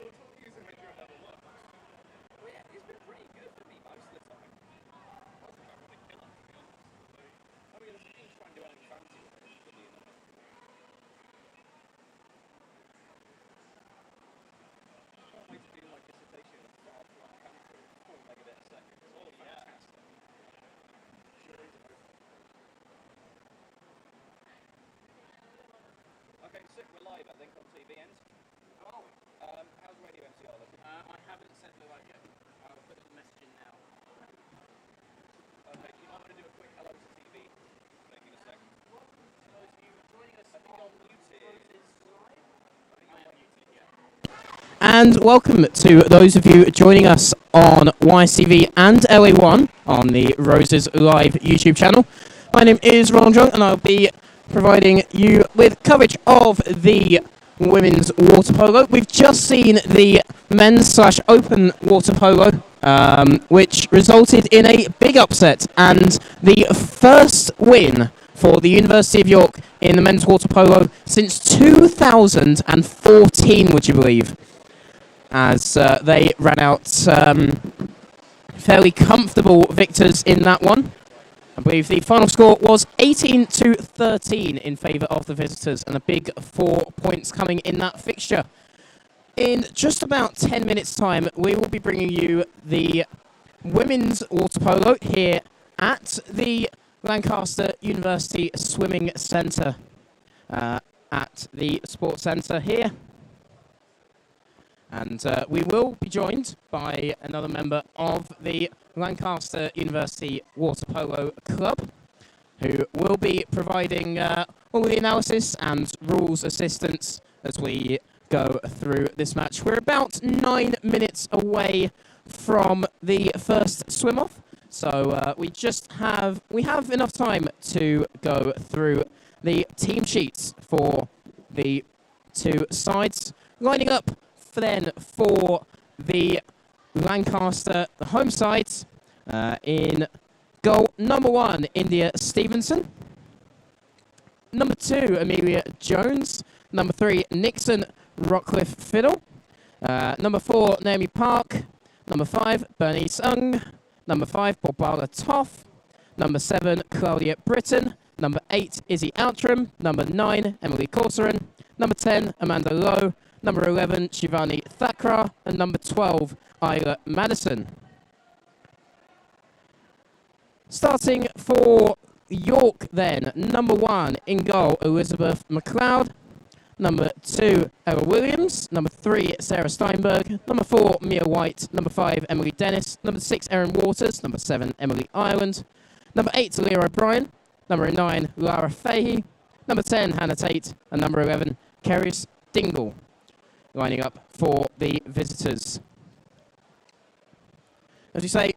Well, yeah, it's been pretty good for me most of the time. Most of the time, I'm a killer, to be honest. I mean, I didn't try and do anything fancy with it, really enough. Can't wait to do my dissertation on far flung country in 4 megabit a second. It's all fantastic. Sure is. Okay, sick, we're live, I think, on TVNs. Oh. How's Radio MCR looking? I haven't sent the live yet. I'll put the message in now. Okay, you might want to do a quick hello to TV. Maybe in a second. For those of you joining us I think on on YouTube. Live. I think on YouTube, yeah. And welcome to those of you joining us on YCV and LA1 on the Roses Live YouTube channel. My name is Ron Jung and I'll be providing you with coverage of the women's water polo. We've just seen the men's/open water polo, which resulted in a big upset and the first win for the University of York in the men's water polo since 2014, would you believe? As they ran out fairly comfortable victors in that one. I believe the final score was 18-13 in favour of the visitors, and a big 4 points coming in that fixture. In just about 10 minutes' time, we will be bringing you the women's water polo here at the Lancaster University Swimming Centre, at the Sports Centre here. And we will be joined by another member of the Lancaster University Water Polo Club, who will be providing all the analysis and rules assistance as we go through this match. We're about 9 minutes away from the first swim-off, so we have enough time to go through the team sheets for the two sides, lining up for the Lancaster, the home sides, in goal number 1, India Stevenson. Number 2, Amelia Jones. Number 3, Nixon Rockcliffe Fiddle. Number 4, Naomi Park. Number 5, Bernice Ung. Number 5, Barbara Toff. Number 7, Claudia Britton. Number 8, Izzy Outram. Number 9, Emily Corsoran. Number 10, Amanda Lowe. Number 11, Shivani Thakra, and number 12, Isla Madison. Starting for York then, number 1 in goal, Elizabeth McLeod. Number 2, Ella Williams. Number 3, Sarah Steinberg. Number 4, Mia White. Number 5, Emily Dennis. Number 6, Erin Waters. Number 7, Emily Ireland. Number 8, Leah O'Brien. Number 9, Lara Fahey. Number 10, Hannah Tate. And number 11, Keris Dingle, lining up for the visitors. As we say,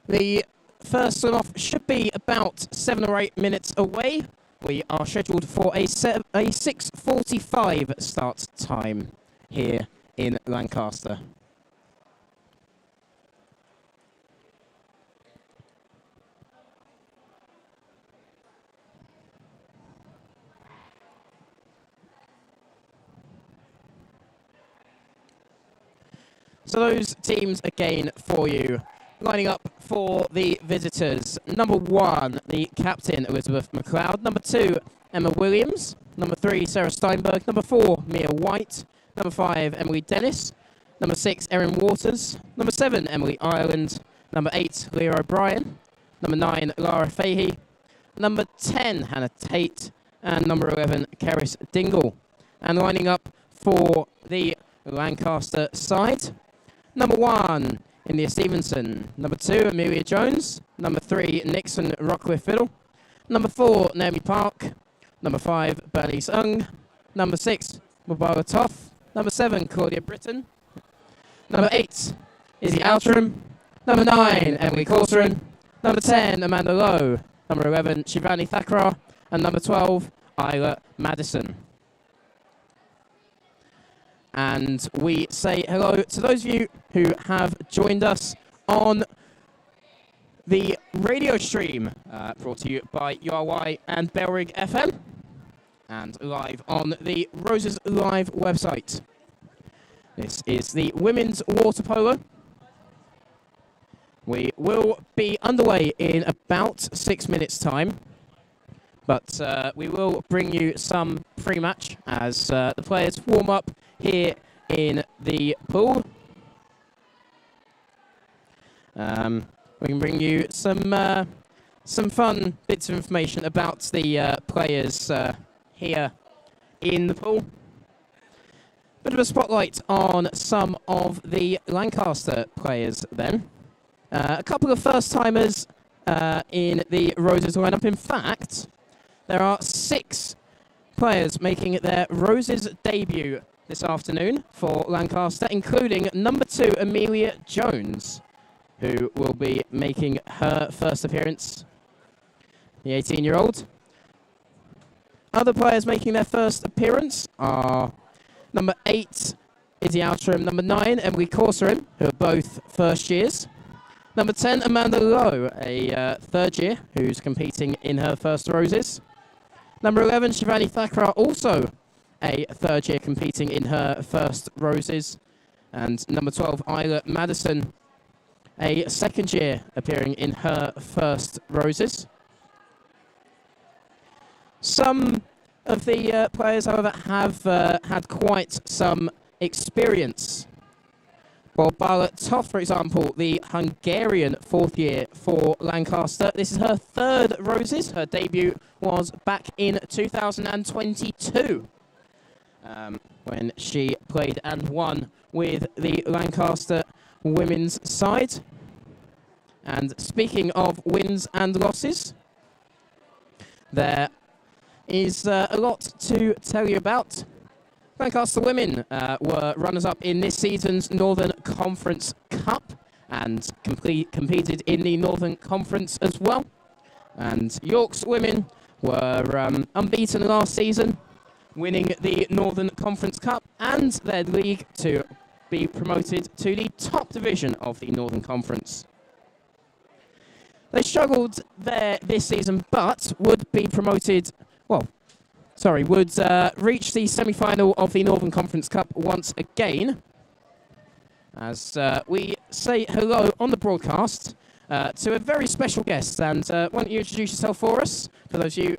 the first swim-off should be about 7 or 8 minutes away. We are scheduled for a 6:45 start time here in Lancaster. So those teams again for you. Lining up for the visitors. Number 1, the captain, Elizabeth McLeod. Number 2, Emma Williams. Number 3, Sarah Steinberg. Number 4, Mia White. Number 5, Emily Dennis. Number 6, Erin Waters. Number 7, Emily Ireland. Number 8, Leah O'Brien. Number 9, Lara Fahey. Number 10, Hannah Tate. And number 11, Keris Dingle. And lining up for the Lancaster side. Number 1, India Stevenson. Number 2, Amelia Jones. Number 3, Nixon Rockcliffe Fiddle. Number 4, Naomi Park. Number 5, Bernice Ung. Number 6, Barbara Toff. Number 7, Claudia Britton. Number 8, Izzy Outram. Number 9, Emily Corsoran. Number 10, Amanda Lowe. Number 11, Shivani Thakra. And number 12, Isla Madison. And we say hello to those of you who have joined us on the radio stream brought to you by URY and Bellrig FM, and live on the Roses Live website. This is the women's water polo. We will be underway in about 6 minutes' time, but we will bring you some pre-match as the players warm up here in the pool. We can bring you some fun bits of information about the players here in the pool. Bit of a spotlight on some of the Lancaster players then. A couple of first-timers in the Roses lineup. In fact, there are 6 players making their Roses debut this afternoon for Lancaster, including number 2, Amelia Jones, who will be making her first appearance, the 18-year-old. Other players making their first appearance are number 8, Izzy Outram, number 9, Emily Corserin, who are both first years. Number 10, Amanda Lowe, a third year, who's competing in her first Roses. Number 11, Shivani Thakrar, also a third year competing in her first Roses. And number 12, Isla Madison, a second year appearing in her first Roses. Some of the players, however, have had quite some experience. Well, Bala Toth, for example, the Hungarian 4th year for Lancaster. This is her third Roses. Her debut was back in 2022 when she played and won with the Lancaster women's side. And speaking of wins and losses, there is a lot to tell you about. Lancaster women were runners-up in this season's Northern Conference Cup and competed in the Northern Conference as well. And York's women were unbeaten last season, winning the Northern Conference Cup and their league to be promoted to the top division of the Northern Conference. They struggled there this season, but would be promoted, would reach the semi-final of the Northern Conference Cup once again. As we say hello on the broadcast to a very special guest. And why don't you introduce yourself for us, for those of you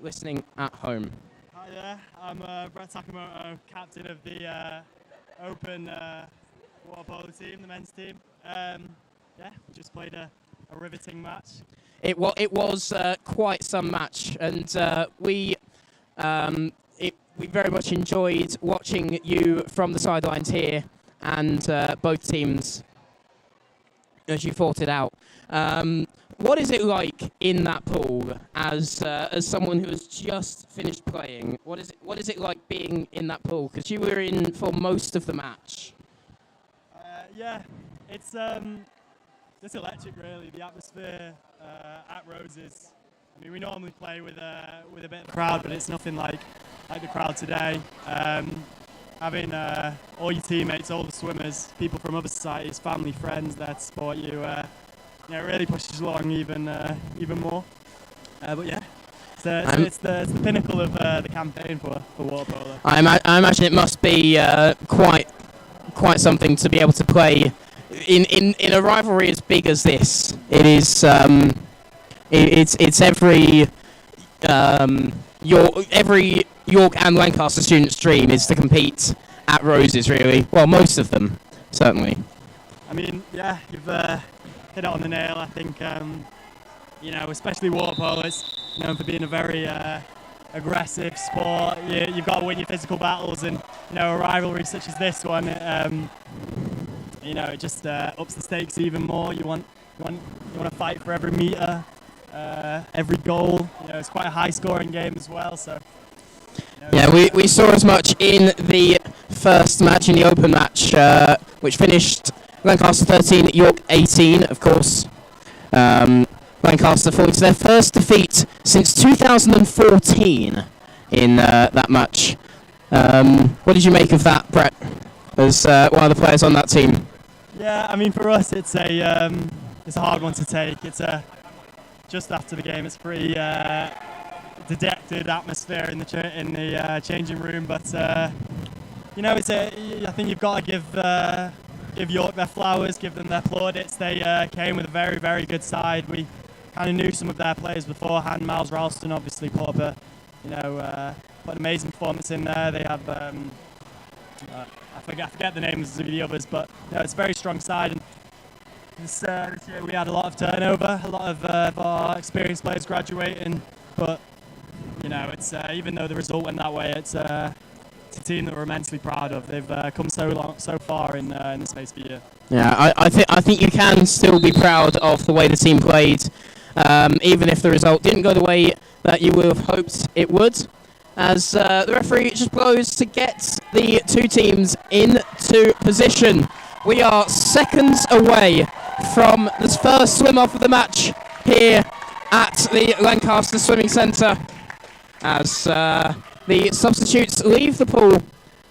listening at home. Hi there, I'm Brett Sakamoto, captain of the Open Water Polo team, the men's team. We just played a riveting match. It was quite some match, and we very much enjoyed watching you from the sidelines here, and both teams as you fought it out. What is it like in that pool as someone who has just finished playing? What is it like being in that pool? Because you were in for most of the match. It's electric, really. The atmosphere at Roses. I mean, we normally play with a bit of a crowd, but it's nothing like the crowd today. Having all your teammates, all the swimmers, people from other societies, family, friends there to support you, it really pushes you along even more. It's the pinnacle of the campaign for water polo. I imagine it must be quite something to be able to play in a rivalry as big as this. It is it's every York and Lancaster student's dream is to compete at Roses, really. Well, most of them, certainly. I mean, yeah, you've hit it on the nail. I think, especially water polo, it's known for being a very aggressive sport. You've got to win your physical battles, and a rivalry such as this one, it just ups the stakes even more. You want to fight for every meter, every goal. It's quite a high-scoring game as well. So. Yeah, we saw as much in the first match, in the open match, which finished Lancaster 13, York 18, of course. Lancaster falling to their first defeat since 2014 in that match. What did you make of that, Brett, as one of the players on that team? Yeah, I mean, for us, it's a hard one to take. It's just after the game. It's pretty dejected atmosphere in the changing room, but you know, I think you've got to give York their flowers, give them their plaudits. They came with a very, very good side. We kind of knew some of their players beforehand. Miles Ralston obviously put up put an amazing performance in there. They have I forget the names of the others, but it's a very strong side. And this year we had a lot of turnover, a lot of our experienced players graduating, but it's even though the result went that way, it's a team that we're immensely proud of. They've come so far in the space of a year. Yeah, I think you can still be proud of the way the team played, even if the result didn't go the way that you would have hoped it would. As the referee just blows to get the two teams into position. We are seconds away from the first swim off of the match here at the Lancaster Swimming Centre, as the substitutes leave the pool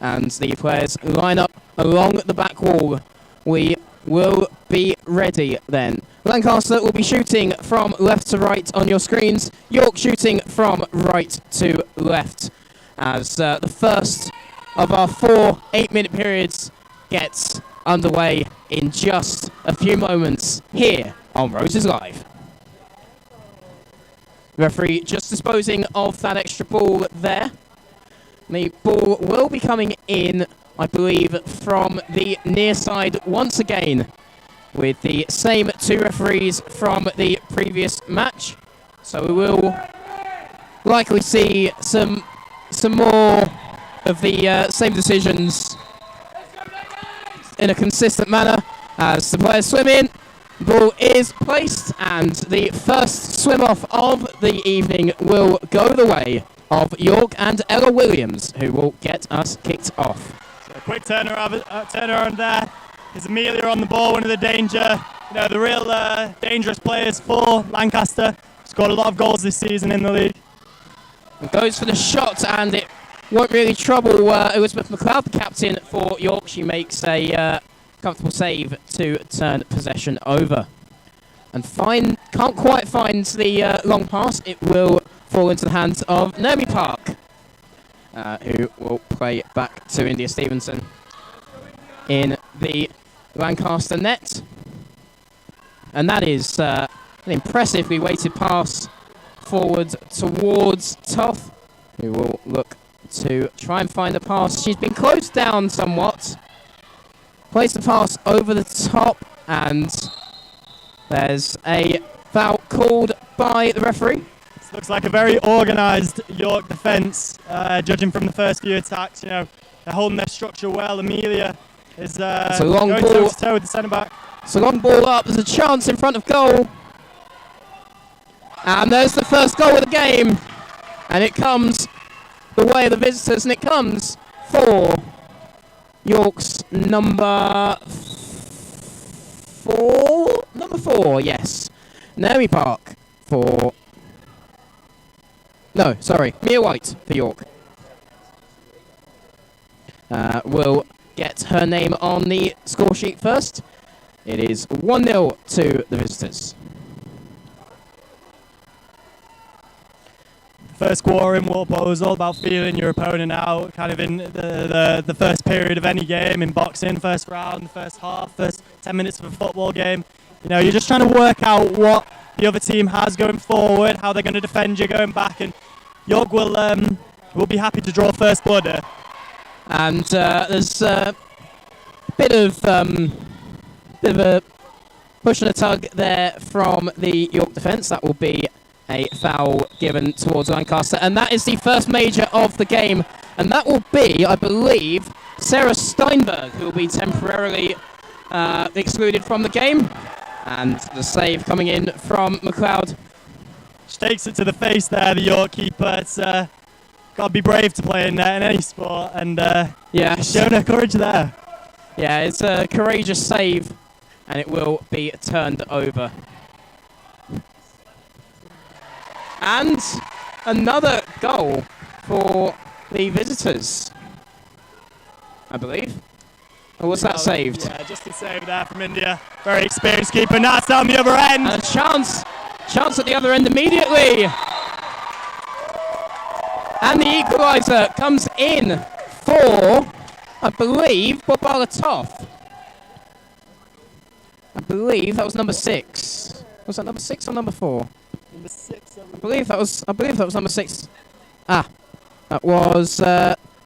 and the players line up along the back wall. We will be ready then. Lancaster will be shooting from left to right on your screens. York shooting from right to left, as the first of our 4 8-minute periods gets underway in just a few moments here on Roses Live. Referee just disposing of that extra ball there. The ball will be coming in, I believe, from the near side once again, with the same 2 referees from the previous match. So we will likely see some more of the same decisions in a consistent manner as the players swim in. The ball is placed, and the first swim off of the evening will go the way of York and Ella Williams, who will get us kicked off. So a quick turnaround there. Is Amelia on the ball, one of the the real dangerous players for Lancaster. Scored a lot of goals this season in the league. It goes for the shot, and it won't really trouble Elizabeth McLeod, the captain for York. She makes a comfortable save to turn possession over. And can't quite find the long pass. It will fall into the hands of Naomi Park, who will play back to India Stevenson in the Lancaster net. And that is an impressively weighted pass forward towards Toth, who will look to try and find a pass. She's been closed down somewhat. Plays the pass over the top, and there's a foul called by the referee. This looks like a very organised York defence, judging from the first few attacks. They're holding their structure well. Amelia is going toe-to-toe with the centre-back. It's a long ball up. There's a chance in front of goal. And there's the first goal of the game. And it comes the way of the visitors, and it comes for York's number 4. Number 4, yes. Naomi Park for... No, sorry. Mia White for York. Will get her name on the score sheet first. It is 1-0 to the visitors. First quarter in water polo is all about feeling your opponent out, kind of in the first period of any game, in boxing, first round, the first half, first 10 minutes of a football game. You're just trying to work out what the other team has going forward, how they're going to defend you going back, and York will be happy to draw first blood here. And there's a bit of a push and a tug there from the York defence. That will be a foul given towards Lancaster, and that is the first major of the game, and that will be, I believe, Sarah Steinberg, who will be temporarily excluded from the game, and the save coming in from McLeod. She takes it to the face there, the York keeper. It's got to be brave to play in any sport, and she's shown her courage there. Yeah, it's a courageous save, and it will be turned over. And another goal for the visitors, I believe. Or was that saved? Yeah, just a save there from India. Very experienced keeper. Now it's down the other end. And a chance at the other end immediately. And the equaliser comes in for I believe, Bob Toff. I believe that was number 6. Was that number 6 or number 4? Number 6. I believe that was number 6. Ah, that was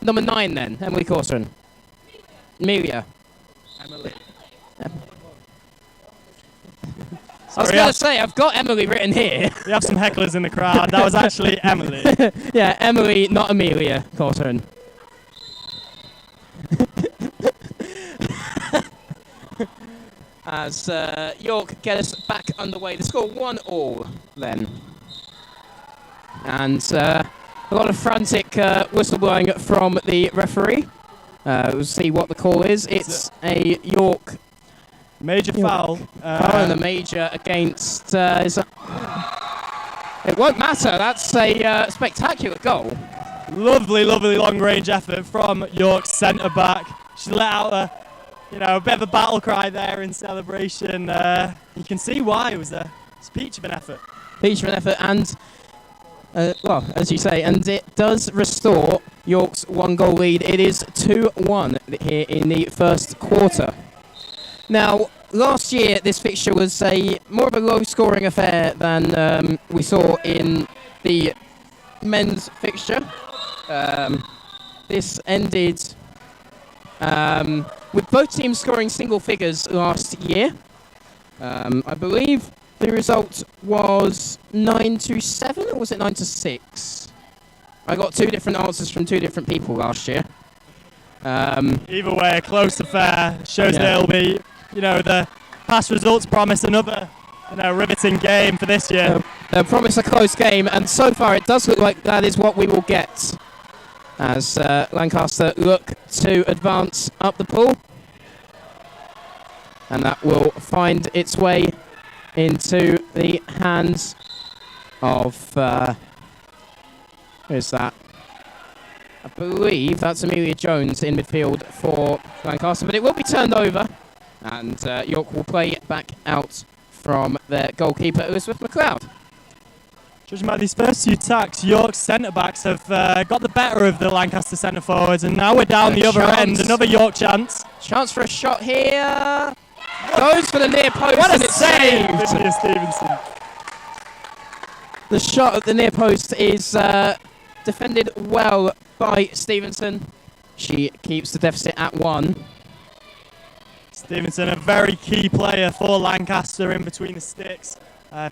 number 9 then. Emily Corson. Amelia. Emily. I was going to say, I've got Emily written here. We have some hecklers in the crowd. That was actually Emily. Yeah, Emily, not Amelia Corson. As York get us back underway. The score 1-1 then. And a lot of frantic whistleblowing from the referee. We'll see what the call is. It's a York major foul. Foul and a major against... it won't matter. That's a spectacular goal. Lovely, lovely long-range effort from York's centre-back. She let out a bit of a battle cry there in celebration. You can see why it was a peach of an effort. Peach of an effort, and well, as you say, and it does restore York's 1-goal lead. It is 2-1 here in the first quarter. Now, last year this fixture was more of a low-scoring affair than we saw in the men's fixture. This ended with both teams scoring single figures last year. I believe the result was 9-7, or was it 9-6? I got 2 different answers from 2 different people last year. Either way, a close affair shows that it'll be, the past results promise another, riveting game for this year. They promise a close game, and so far it does look like that is what we will get as Lancaster look to advance up the pool. And that will find its way into the hands of... who is that? I believe that's Amelia Jones in midfield for Lancaster, but it will be turned over, and York will play it back out from their goalkeeper, Elizabeth McLeod. Judging by these first 2 attacks, York's centre-backs have got the better of the Lancaster centre-forwards, and now we're down the other end. Another York chance. Chance for a shot here. Goes for the near post. What and a it's save! saved. Stevenson. The shot at the near post is defended well by Stevenson. She keeps the deficit at 1. Stevenson, a very key player for Lancaster in between the sticks.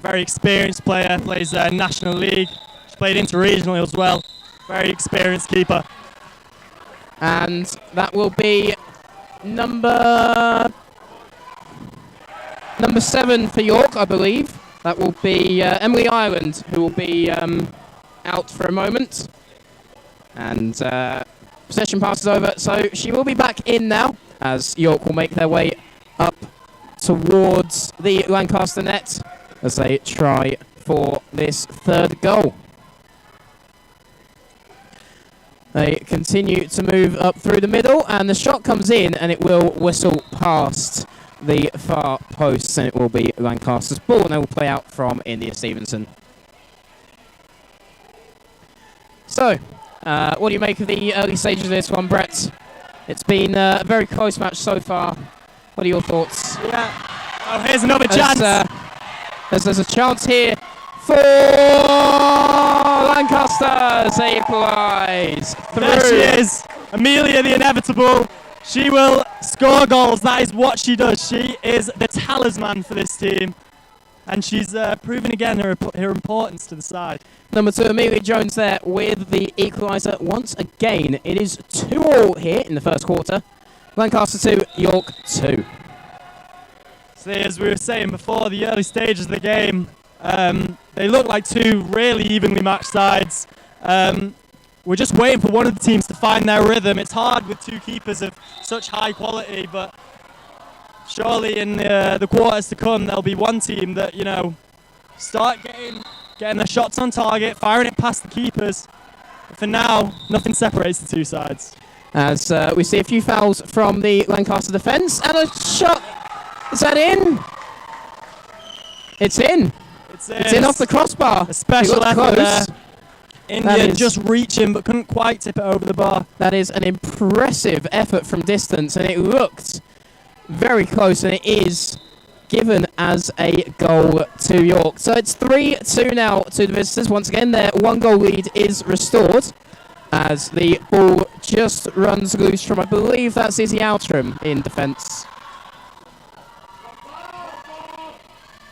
Very experienced player, plays National League. She's played interregionally as well. Very experienced keeper. And that will be number 7 for York, I believe. That will be Emily Ireland, who will be out for a moment. And possession passes over, so she will be back in now, as York will make their way up towards the Lancaster net as they try for this 3rd goal. They continue to move up through the middle, and the shot comes in, and it will whistle past the far posts, and it will be Lancaster's ball, and they will play out from India Stevenson. So, what do you make of the early stages of this one, Brett? It's been a very close match so far. What are your thoughts? Yeah. Oh, here's another chance. There's a chance here for Lancaster. They equalise. There she is. Amelia, the inevitable. She will score goals. That is what she does. She is the talisman for this team. And she's proven again her importance to the side. Number 2, Amelia Jones there with the equaliser once again. It is 2-2 here in the first quarter. Lancaster 2, York 2. So as we were saying before, the early stages of the game, they look like 2 really evenly matched sides. We're just waiting for one of the teams to find their rhythm. It's hard with 2 keepers of such high quality, but surely in the quarters to come, there'll be one team that, start getting their shots on target, firing it past the keepers. But for now, nothing separates the 2 sides. As we see a few fouls from the Lancaster defence, and a shot. Is that in? It's in. It's in off the crossbar. A special effort there. India just reaching, but couldn't quite tip it over the bar. That is an impressive effort from distance, and it looked very close, and it is given as a goal to York. So it's 3-2 now to the visitors. Once again, their 1-goal lead is restored as the ball just runs loose from, I believe that's Izzy Outram in defence.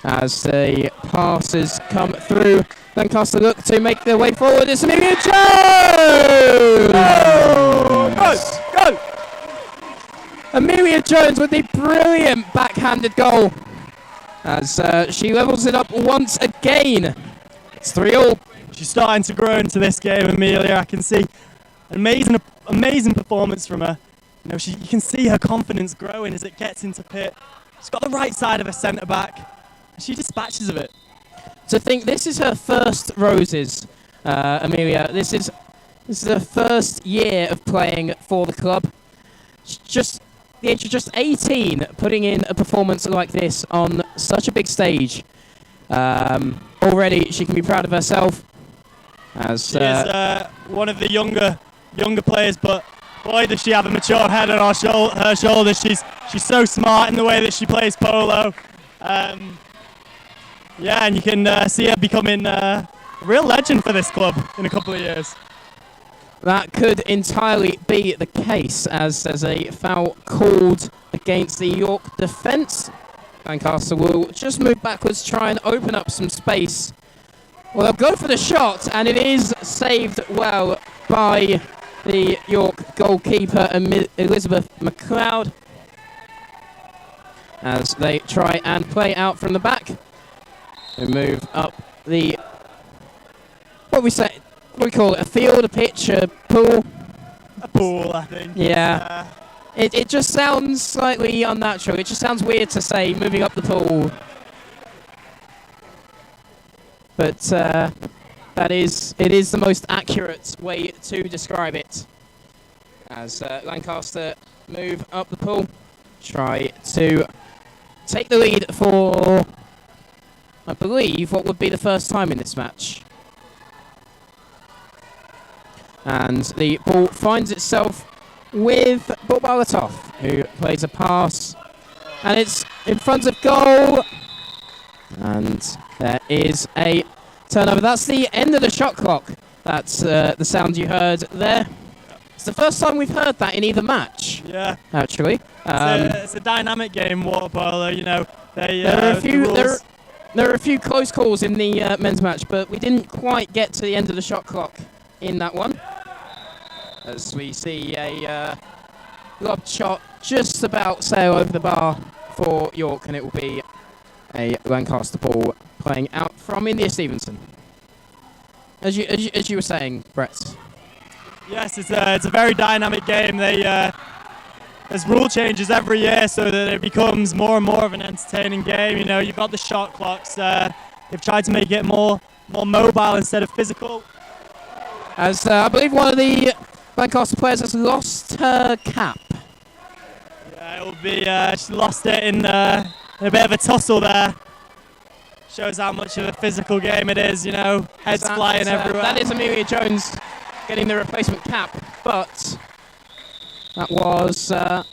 As the passes come through, Lancaster look to make their way forward. It's Amelia Jones! Go! Amelia Jones with the brilliant backhanded goal as she levels it up once again. It's 3-3. She's starting to grow into this game, Amelia. I can see an amazing performance from her. You know, you can see her confidence growing as it gets into pit. She's got the right side of her centre back, and she dispatches of it. To think this is her first Roses, Amelia. This is her first year of playing for the club. She's just the age of just 18, putting in a performance like this on such a big stage. Already, she can be proud of herself. As she is one of the younger players, but boy, does she have a mature head on her shoulders. She's so smart in the way that she plays polo. Yeah, and you can see her becoming a real legend for this club in a couple of years. That could entirely be the case, as there's a foul called against the York defence. Lancaster will just move backwards, try and open up some space. Well, they'll go for the shot, and it is saved well by the York goalkeeper, Elizabeth McLeod, as they try and play out from the back. They move up the, what we call it, a field, a pitch, a pool? A pool, I think. Yeah. It just sounds slightly unnatural. It just sounds weird to say, moving up the pool. But it is the most accurate way to describe it. As Lancaster move up the pool, try to take the lead for, I believe, what would be the first time in this match. And the ball finds itself with Balatov, who plays a pass, and it's in front of goal, and there is a turnover. That's the end of the shot clock. That's the sound you heard there. It's the first time we've heard that in either match. Yeah, actually. It's a dynamic game, water polo. You know, there are a few close calls in the men's match, but we didn't quite get to the end of the shot clock in that one. As we see a lob shot just about sail over the bar for York, and it will be a Lancaster ball playing out from India Stevenson. As you were saying, Brett. Yes, it's a very dynamic game. There's rule changes every year so that it becomes more and more of an entertaining game. You know, you've got the shot clocks. They've tried to make it more mobile instead of physical. As I believe one of the Lancaster players has lost her cap. Yeah, it will be. She lost it in a bit of a tussle there. Shows how much of a physical game it is. You know, heads flying everywhere. That is Amelia Jones getting the replacement cap, but that was. I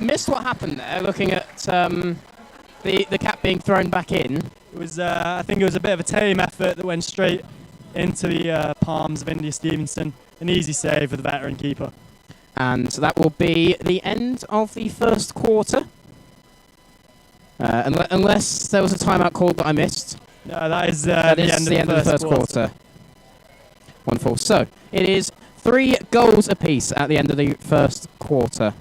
missed what happened there. Looking at the cap being thrown back in. It was. I think it was a bit of a tame effort that went straight into the palms of India Stevenson. An easy save for the veteran keeper. And that will be the end of the first quarter. Unless there was a timeout called that I missed. No, that is the end of the first quarter. Wonderful. So, it is 3 goals apiece at the end of the first quarter.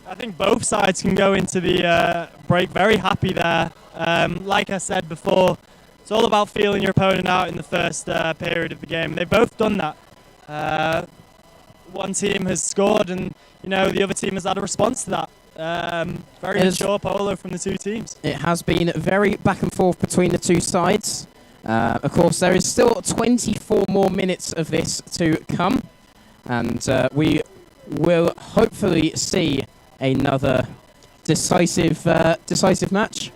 I think both sides can go into the break very happy there. Like I said before, it's all about feeling your opponent out in the first period of the game. They've both done that. One team has scored, and you know the other team has had a response to that. Very mature polo from the two teams. It has been very back and forth between the two sides. Of course, there is still 24 more minutes of this to come, and we will hopefully see another decisive match.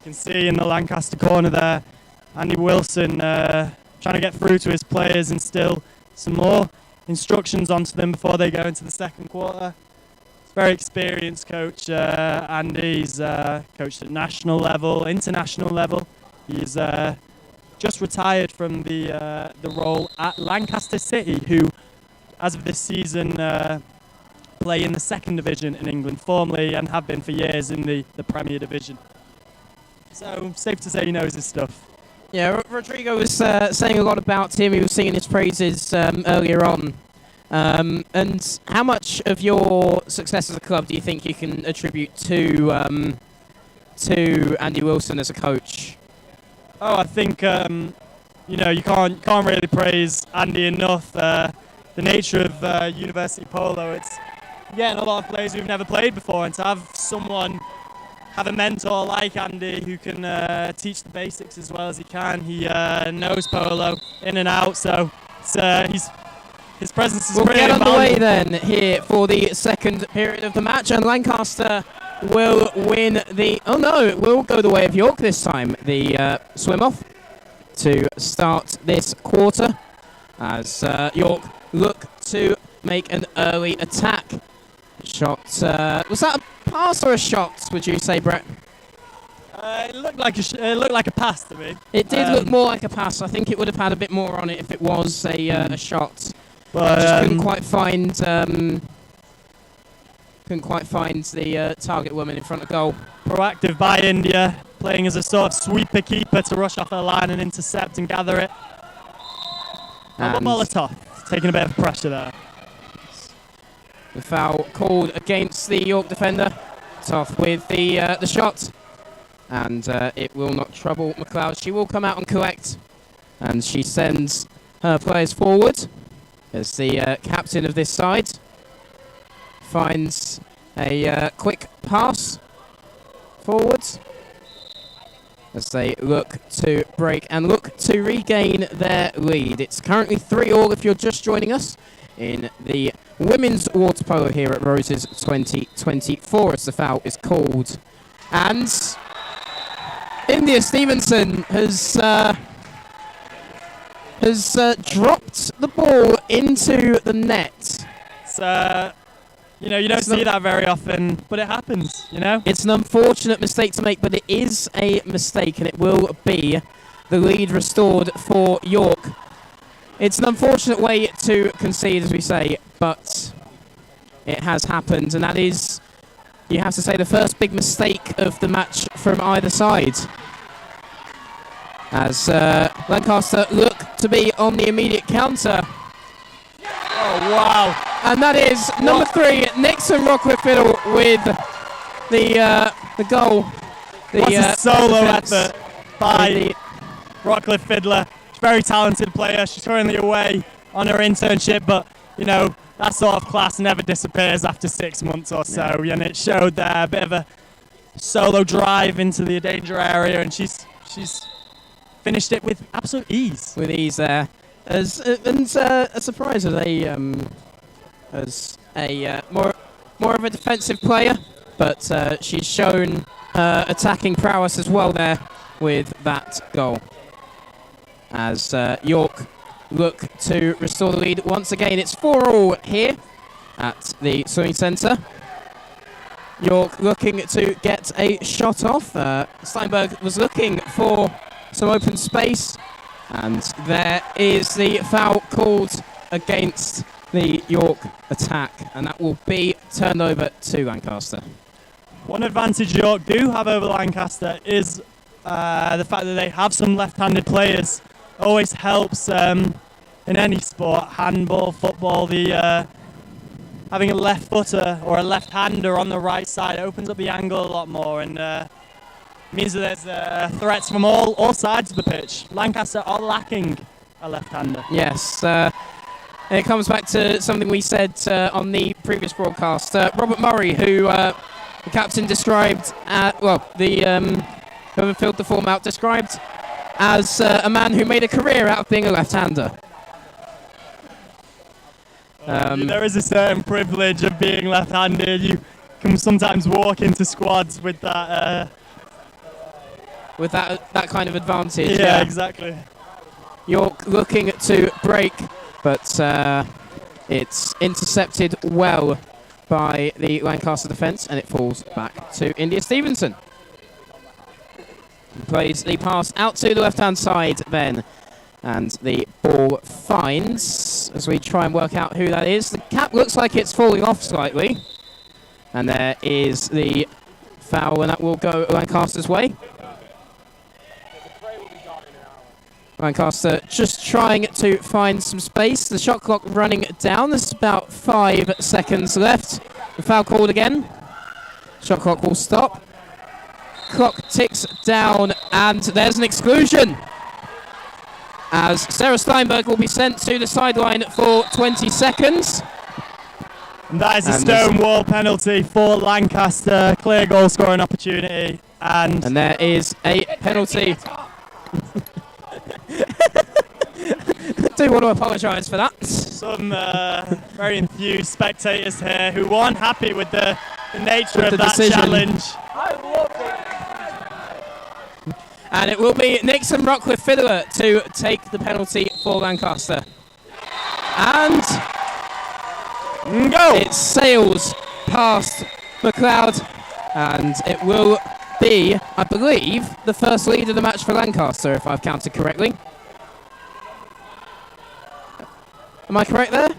You can see in the Lancaster corner there, Andy Wilson trying to get through to his players, instill some more instructions onto them before they go into the second quarter. Very experienced coach, Andy's coached at national level, international level. He's just retired from the role at Lancaster City, who, as of this season, play in the second division in England, formerly and have been for years in the Premier Division. So, safe to say he knows his stuff. Yeah, Rodrigo was saying a lot about him. He was singing his praises earlier on. And how much of your success as a club do you think you can attribute to Andy Wilson as a coach? Oh, I think you can't really praise Andy enough. The nature of University Polo, it's getting a lot of players who've never played before, and to have a mentor like Andy who can teach the basics as well as he can. He knows polo in and out, so his presence is pretty invaluable. We'll get underway then here for the second period of the match, and Lancaster will win the... Oh no, it will go the way of York this time. The swim-off to start this quarter as York look to make an early attack. Shot... was that a pass or a shot, would you say, Brett? It looked like a pass to me. It did look more like a pass. I think it would have had a bit more on it if it was a shot. But just couldn't quite find the target woman in front of goal. Proactive by India, playing as a sort of sweeper keeper to rush off the line and intercept and gather it. And Molotov taking a bit of pressure there. The foul called against the York defender. Tough with the shot, and it will not trouble McLeod. She will come out and collect, and she sends her players forward as the captain of this side finds a quick pass forwards as they look to break and look to regain their lead. It's currently 3-3 if you're just joining us in the women's water polo here at Roses 2024 as the foul is called. And India Stevenson has dropped the ball into the net. So, you don't see that very often, but it happens, It's an unfortunate mistake to make, but it is a mistake, and it will be the lead restored for York. It's an unfortunate way to concede, as we say, but it has happened, and that is, you have to say, the first big mistake of the match from either side. As Lancaster look to be on the immediate counter. Oh, wow. And that is number 3, Nixon Rockcliffe-Fiddle with the goal. What a solo effort by Rockcliffe Fiddler. She's a very talented player. She's currently away on her internship, but, that sort of class never disappears after 6 months or so. Yeah. And it showed there a bit of a solo drive into the danger area, and she's finished it with absolute ease. With ease there. As a surprise as a more of a defensive player, but she's shown attacking prowess as well there with that goal. As York look to restore the lead once again. It's 4-4 here at the swimming centre. York looking to get a shot off. Steinberg was looking for some open space, and there is the foul called against the York attack, and that will be turned over to Lancaster. One advantage York do have over Lancaster is the fact that they have some left-handed players. Always helps in any sport, handball, football, having a left footer or a left-hander on the right side opens up the angle a lot more, and means that there's threats from all sides of the pitch. Lancaster are lacking a left-hander. Yes, it comes back to something we said on the previous broadcast. Robert Murray, who the captain described, whoever filled the form out, described as a man who made a career out of being a left-hander. There is a certain privilege of being left-handed. You can sometimes walk into squads with that with that kind of advantage. Yeah, exactly. York looking to break, but it's intercepted well by the Lancaster defence, and it falls back to India Stevenson. Plays the pass out to the left-hand side then, and the ball finds, as we try and work out who that is. The cap looks like it's falling off slightly, and there is the foul, and that will go Lancaster's way. Lancaster just trying to find some space. The shot clock running down. There's about 5 seconds left. The foul called again. Shot clock will stop. Clock ticks down, and there's an exclusion, as Sarah Steinberg will be sent to the sideline for 20 seconds. And that is a stone wall penalty for Lancaster. Clear goal scoring opportunity. And there is a penalty. I do want to apologise for that. Some very enthused spectators here who aren't happy with the nature of that decision. challenge. And it will be Nixon Rockcliffe Fiddler to take the penalty for Lancaster. And go! It sails past McLeod, and it will be, I believe, the first lead of the match for Lancaster, if I've counted correctly. Am I correct there?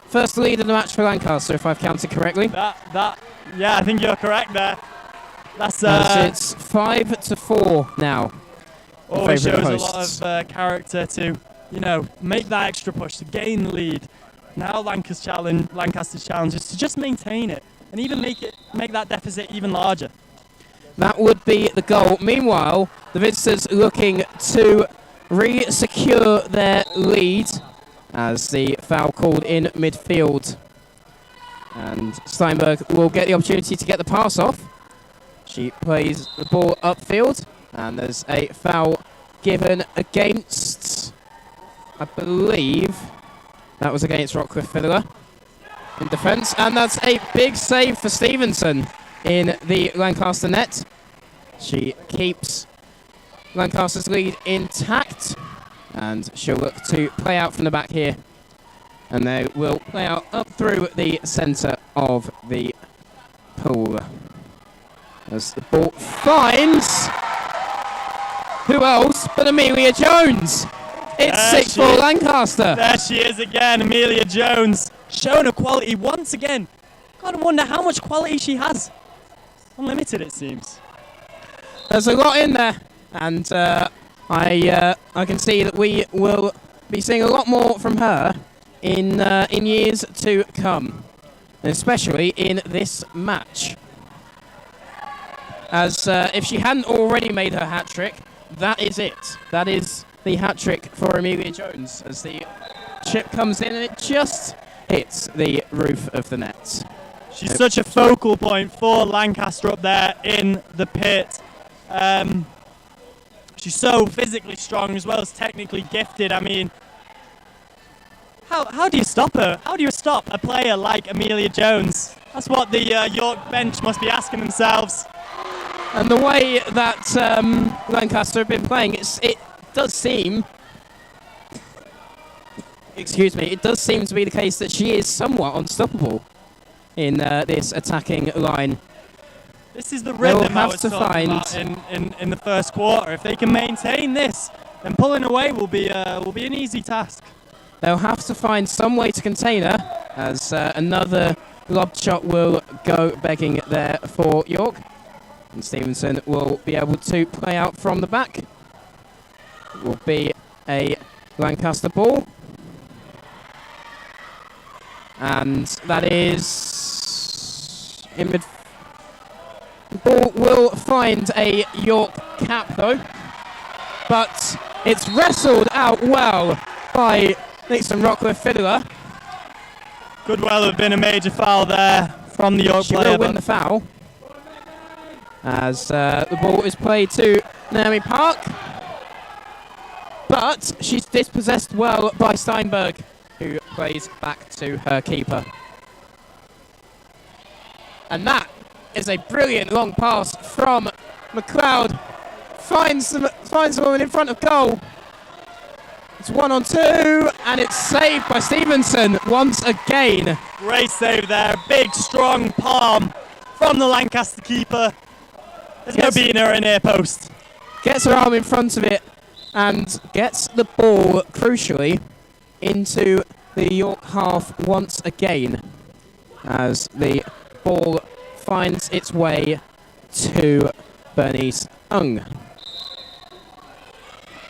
First lead of the match for Lancaster, if I've counted correctly. Yeah, I think you're correct there. That's it's 5-4 now. Always shows a lot of character to, make that extra push to gain the lead. Now Lancaster's challenge is to just maintain it and even make that deficit even larger. That would be the goal. Meanwhile, the visitors looking to re-secure their lead as the foul called in midfield. And Steinberg will get the opportunity to get the pass off. She plays the ball upfield, and there's a foul given against, I believe, that was against Rockcliffe Fiddler in defence, and that's a big save for Stevenson in the Lancaster net. She keeps Lancaster's lead intact, and she'll look to play out from the back here, and they will play out up through the centre of the pool. As the ball finds, who else but Amelia Jones? It's 6 for Lancaster. There she is again, Amelia Jones, showing her quality once again. Gotta wonder how much quality she has. Unlimited, it seems. There's a lot in there, and I can see that we will be seeing a lot more from her in years to come, especially in this match. As if she hadn't already made her hat-trick, that is it. That is the hat-trick for Amelia Jones, as the chip comes in and it just hits the roof of the net. She's such a focal point for Lancaster up there in the pit. She's so physically strong as well as technically gifted. I mean, how do you stop her? How do you stop a player like Amelia Jones? That's what the York bench must be asking themselves. And the way that Lancaster have been playing, it does seem to be the case that she is somewhat unstoppable in this attacking line. This is the rhythm I was talking about in the first quarter. If they can maintain this, then pulling away will be an easy task. They'll have to find some way to contain her, as another lob shot will go begging there for York. And Stevenson will be able to play out from the back. It will be a Lancaster ball. And that is in mid. The ball will find a York cap though. But it's wrestled out well by Nixon Rockcliffe Fiddler. Could well have been a major foul there from the York player. She will win the foul, as the ball is played to Naomi Park. But she's dispossessed well by Steinberg, who plays back to her keeper. And that is a brilliant long pass from McLeod. finds the woman in front of goal. It's 1-on-2, and it's saved by Stevenson once again. Great save there. Big, strong palm from the Lancaster keeper. There's no beating her in near post. Gets her arm in front of it and gets the ball, crucially, into the York half once again as the ball finds its way to Bernice Ung.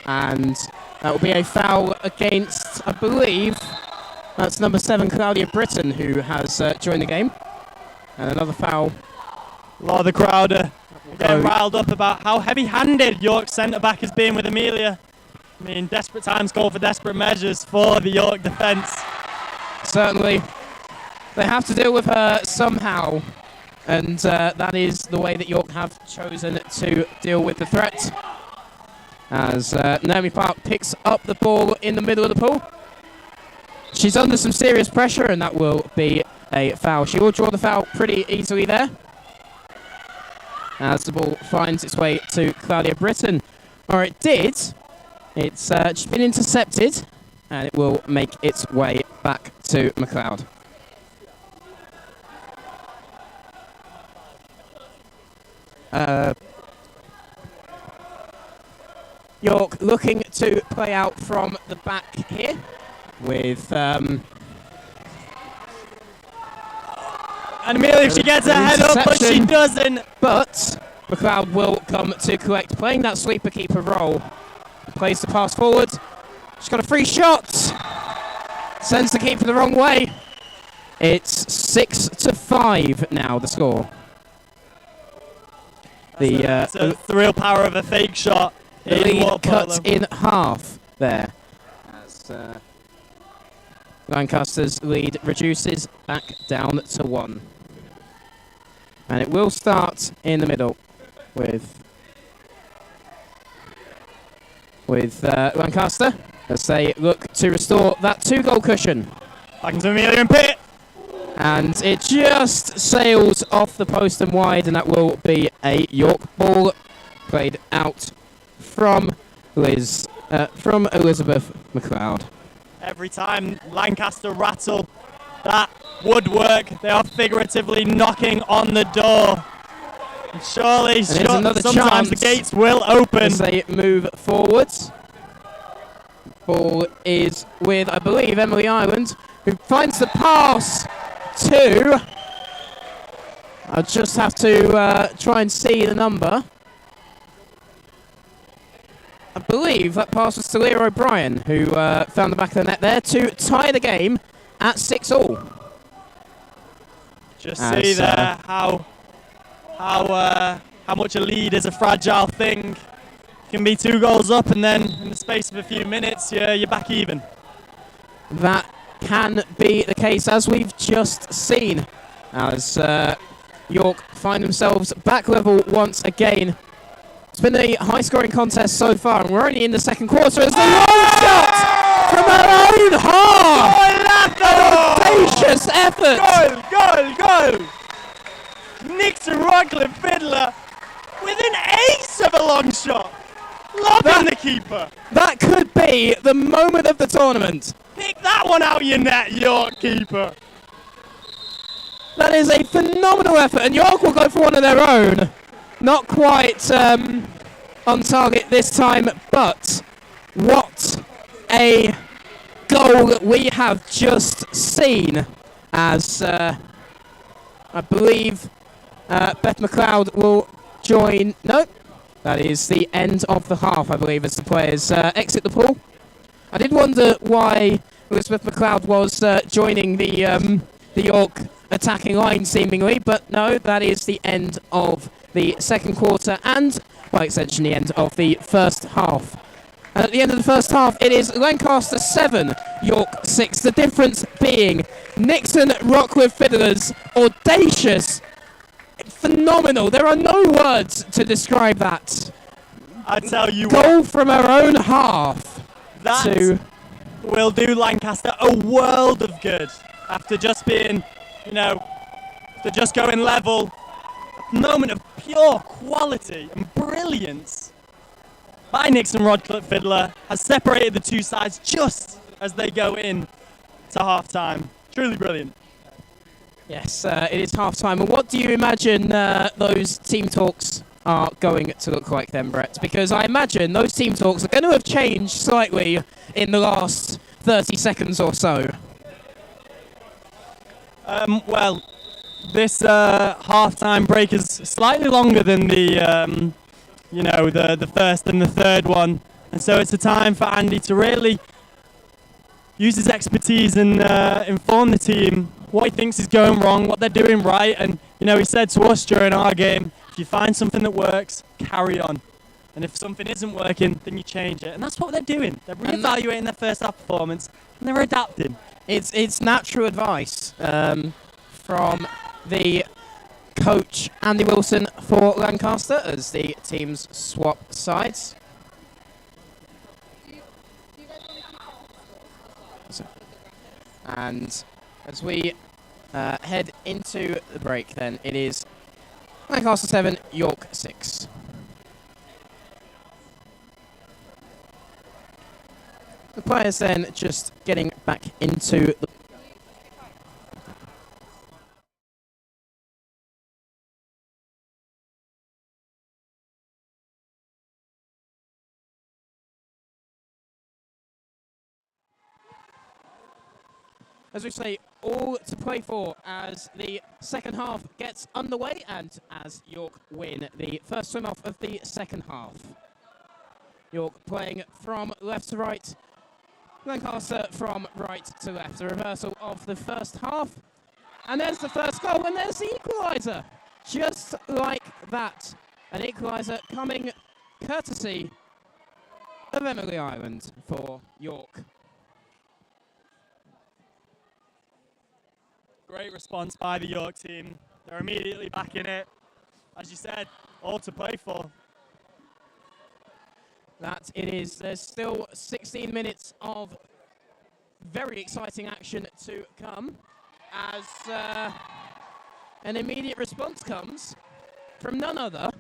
And that will be a foul against, I believe, that's number 7, Claudia Britton, who has joined the game. And another foul. A lot of the crowd getting riled up about how heavy-handed York centre-back has been with Amelia. I mean, desperate times call for desperate measures for the York defence. Certainly. They have to deal with her somehow. And that is the way that York have chosen to deal with the threat. As Naomi Park picks up the ball in the middle of the pool. She's under some serious pressure, and that will be a foul. She will draw the foul pretty easily there, as the ball finds its way to Claudia Britton. Or it did. It's just been intercepted, and it will make its way back to McLeod. York looking to play out from the back here with and Amelia, if she gets her head up, but she doesn't. But McLeod will come to collect, playing that sweeper keeper role. Plays the pass forward. She's got a free shot. Sends the keeper the wrong way. It's 6-5 now, the score. It's the real power of a fake shot. The lead cut in half there. As Lancaster's lead reduces back down to 1. And it will start in the middle with Lancaster as they look to restore that 2-goal cushion. Back into Amelia and Pitt. And it just sails off the post and wide, and that will be a York ball played out from Elizabeth McLeod. Every time Lancaster rattle that woodwork, they are figuratively knocking on the door. And surely, sometimes the gates will open. As they move forwards. Ball is with, I believe, Emily Ireland, who finds the pass to... I'll just have to try and see the number. I believe that pass was to Leah O'Brien, who found the back of the net there to tie the game at 6-6. Just see there how much a lead is a fragile thing. Can be 2 goals up, and then in the space of a few minutes, you're back even. That can be the case, as we've just seen, as York find themselves back level once again. It's been a high-scoring contest so far, and we're only in the second quarter as the long shot from our own half! An audacious effort! Goal! Nixon Rocklin Fiddler with an ace of a long shot! Lobbing the keeper! That could be the moment of the tournament. Pick that one out your net, York keeper! That is a phenomenal effort, and York will go for one of their own. Not quite on target this time, but what a goal we have just seen, as I believe Beth McLeod will join. No, that is the end of the half, I believe, as the players exit the pool. I did wonder why Elizabeth McLeod was joining the York attacking line, seemingly, but no, that is the end of the second quarter and, by extension, the end of the first half. And at the end of the first half, it is Lancaster 7, York 6. The difference being Nixon Rockcliffe Fiddlers, audacious, phenomenal. There are no words to describe that. I tell you goal what, from our own half. That will do Lancaster a world of good. After just being, after just going level, a moment of pure quality and brilliance by Nixon Rodcliffe Fiddler has separated the two sides just as they go in to half-time. Truly brilliant. Yes, it is half-time. And what do you imagine those team talks are going to look like then, Brett? Because I imagine those team talks are going to have changed slightly in the last 30 seconds or so. Well, this half-time break is slightly longer than the, the first and the third one. And so it's a time for Andy to really use his expertise and inform the team what he thinks is going wrong, what they're doing right. And, he said to us during our game, if you find something that works, carry on. And if something isn't working, then you change it. And that's what they're doing. They're reevaluating their first half performance, and they're adapting. It's natural advice from the coach, Andy Wilson, for Lancaster as the teams swap sides. And as we head into the break, then it is Lancaster 7, York 6. The players then just getting back into the as we say, all to play for as the second half gets underway and as York win the first swim off of the second half. York playing from left to right, Lancaster from right to left. A reversal of the first half. And there's the first goal, and there's the equaliser. Just like that. An equaliser coming courtesy of Emily Island for York. Great response by the York team. They're immediately back in it. As you said, all to play for. That it is. There's still 16 minutes of very exciting action to come as an immediate response comes from none other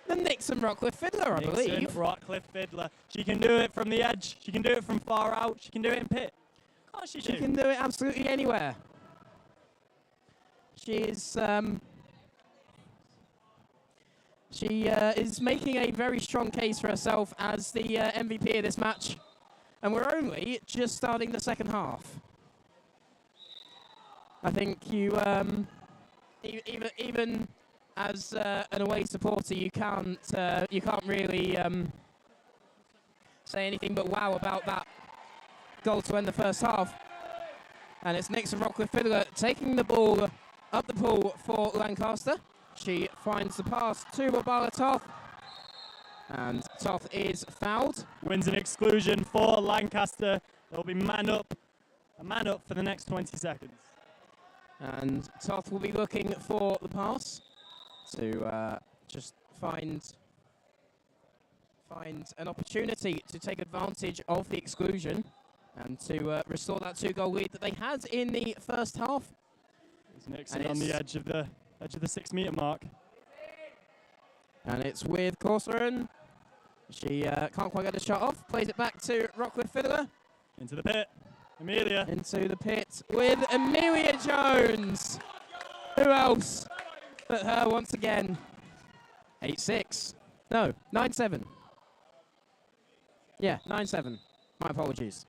than Nixon Rodcliffe Fiddler, I believe. Nixon Rodcliffe Fiddler. She can do it from the edge. She can do it from far out. She can do it in pit. Can't she? She can do it absolutely anywhere. She is making a very strong case for herself as the MVP of this match, and we're only just starting the second half. I think you, even as an away supporter, you can't really say anything but wow about that goal to end the first half. And it's Nixon Rodcliffe Fiddler taking the ball up the pool for Lancaster. She finds the pass to Babala Toth, and Toth is fouled. Wins an exclusion for Lancaster. There'll be a man up for the next 20 seconds. And Toth will be looking for the pass to just find an opportunity to take advantage of the exclusion and to restore that 2-goal lead that they had in the first half. Nixon on the edge of the 6-metre mark. And it's with Corcoran. She can't quite get the shot off. Plays it back to Rodcliffe Fiddler. Into the pit. Amelia. Into the pit with Amelia Jones. Who else but her once again? 8-6. No, 9-7. Yeah, 9-7. My apologies.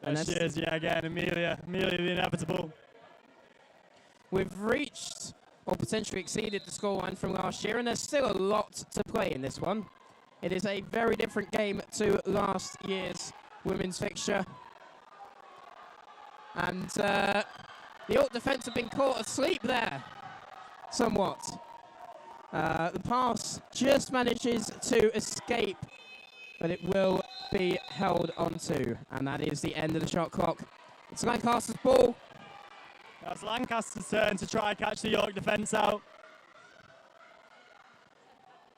There she is, yeah, again, Amelia the inevitable. We've reached or potentially exceeded the scoreline from last year, and there's still a lot to play in this one. It is a very different game to last year's women's fixture. And the York defence have been caught asleep there, somewhat. The pass just manages to escape, but it will be held onto, and that is the end of the shot clock. It's Lancaster's ball. That's Lancaster's turn to try and catch the York defence out.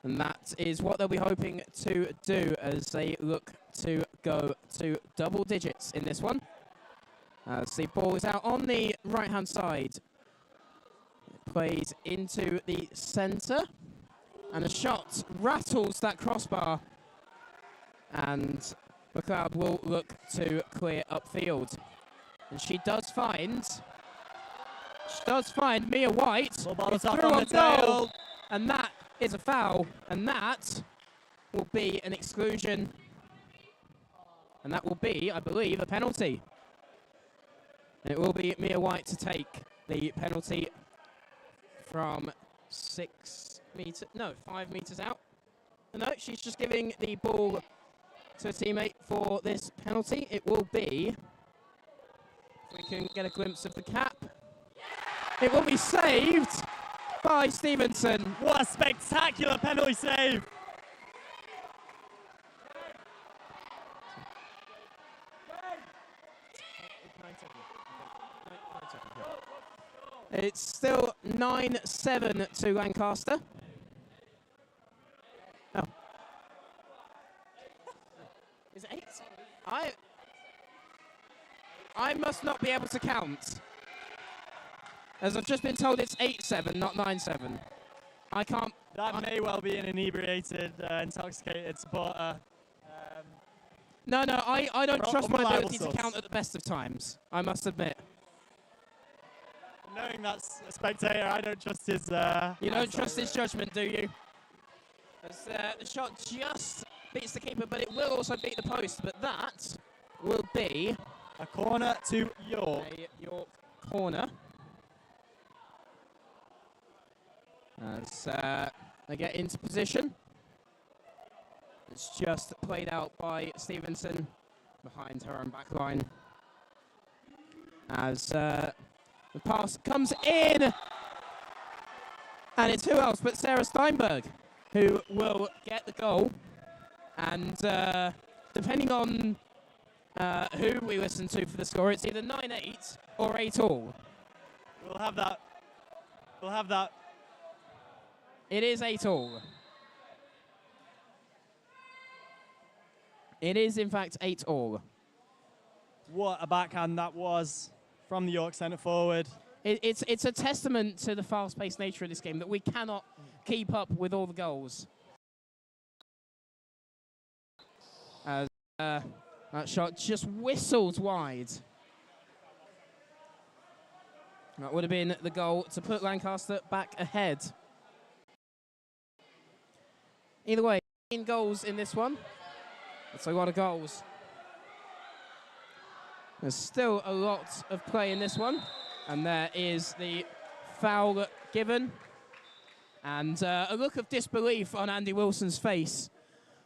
And that is what they'll be hoping to do as they look to go to double digits in this one. As the ball is out on the right-hand side. It plays into the centre. And a shot rattles that crossbar. And McLeod will look to clear upfield. And she does find Mia White. It's through on goal. And that is a foul. And that will be an exclusion. And that will be, I believe, a penalty. And it will be Mia White to take the penalty from 5 metres out. No, she's just giving the ball to a teammate for this penalty. It will be, if we can get a glimpse of the cap, it will be saved by Stevenson. What a spectacular penalty save. It's still 9-7 to Lancaster. Oh. Is it 8? I must not be able to count. As I've just been told it's 8-7, not 9-7. I can't... That may well be an inebriated, intoxicated supporter. No, I don't trust my ability to count at the best of times, I must admit. Knowing that's a spectator, I don't trust his... You don't trust his judgment, do you? As the shot just beats the keeper, but it will also beat the post. But that will be... a corner to York. A York corner. As they get into position. It's just played out by Stevenson behind her own back line. As the pass comes in. And it's who else but Sarah Steinberg who will get the goal. And depending on who we listen to for the score, it's either 9-8 or 8-all. We'll have that. We'll have that. It is 8-all. It is, in fact, 8-all. What a backhand that was from the York centre forward. It's a testament to the fast-paced nature of this game that we cannot keep up with all the goals. As that shot just whistled wide. That would have been the goal to put Lancaster back ahead. Either way, 9 goals in this one. That's a lot of goals. There's still a lot of play in this one. And there is the foul given. And a look of disbelief on Andy Wilson's face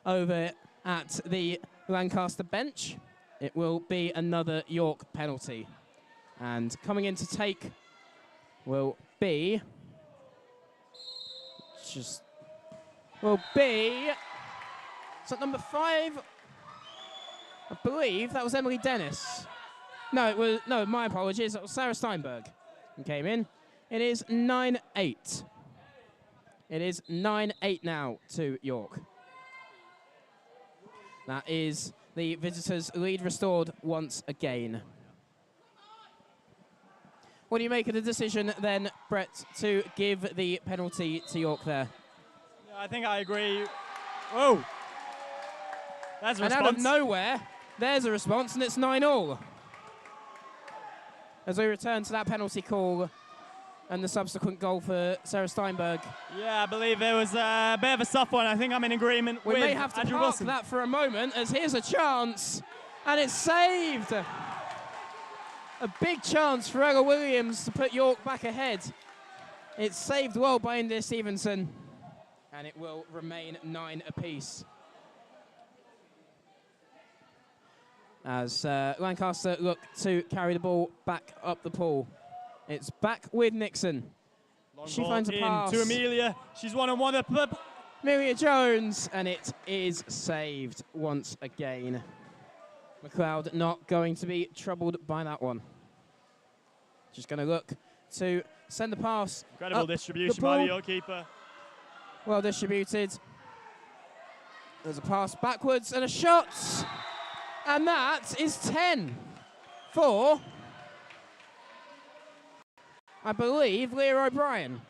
over at the Lancaster bench. It will be another York penalty. And coming in to take will be... Is that number 5? I believe that was Emily Dennis. No, my apologies. That was Sarah Steinberg who came in. It is 9-8. It is 9-8 now to York. That is the visitors' lead restored once again. What do you make of the decision then, Brett, to give the penalty to York there? Yeah, I think I agree. Whoa! There's a response. And out of nowhere, there's a response, and it's 9-all. As we return to that penalty call and the subsequent goal for Sarah Steinberg. Yeah, I believe it was a bit of a soft one. I think I'm in agreement with We may have to Andrew park Wilson. that for a moment, as here's a chance, and it's saved. A big chance for Ella Williams to put York back ahead. It's saved well by India Stevenson, and it will remain 9 apiece. As Lancaster look to carry the ball back up the pool. It's back with Nixon. Long she ball finds a in pass. to Amelia. She's one-on-one. Amelia Jones, and it is saved once again. McLeod not going to be troubled by that one. Just going to look to send the pass. Incredible distribution by the York keeper. Well distributed. There's a pass backwards and a shot. And that is 10 for, I believe, Leah O'Brien.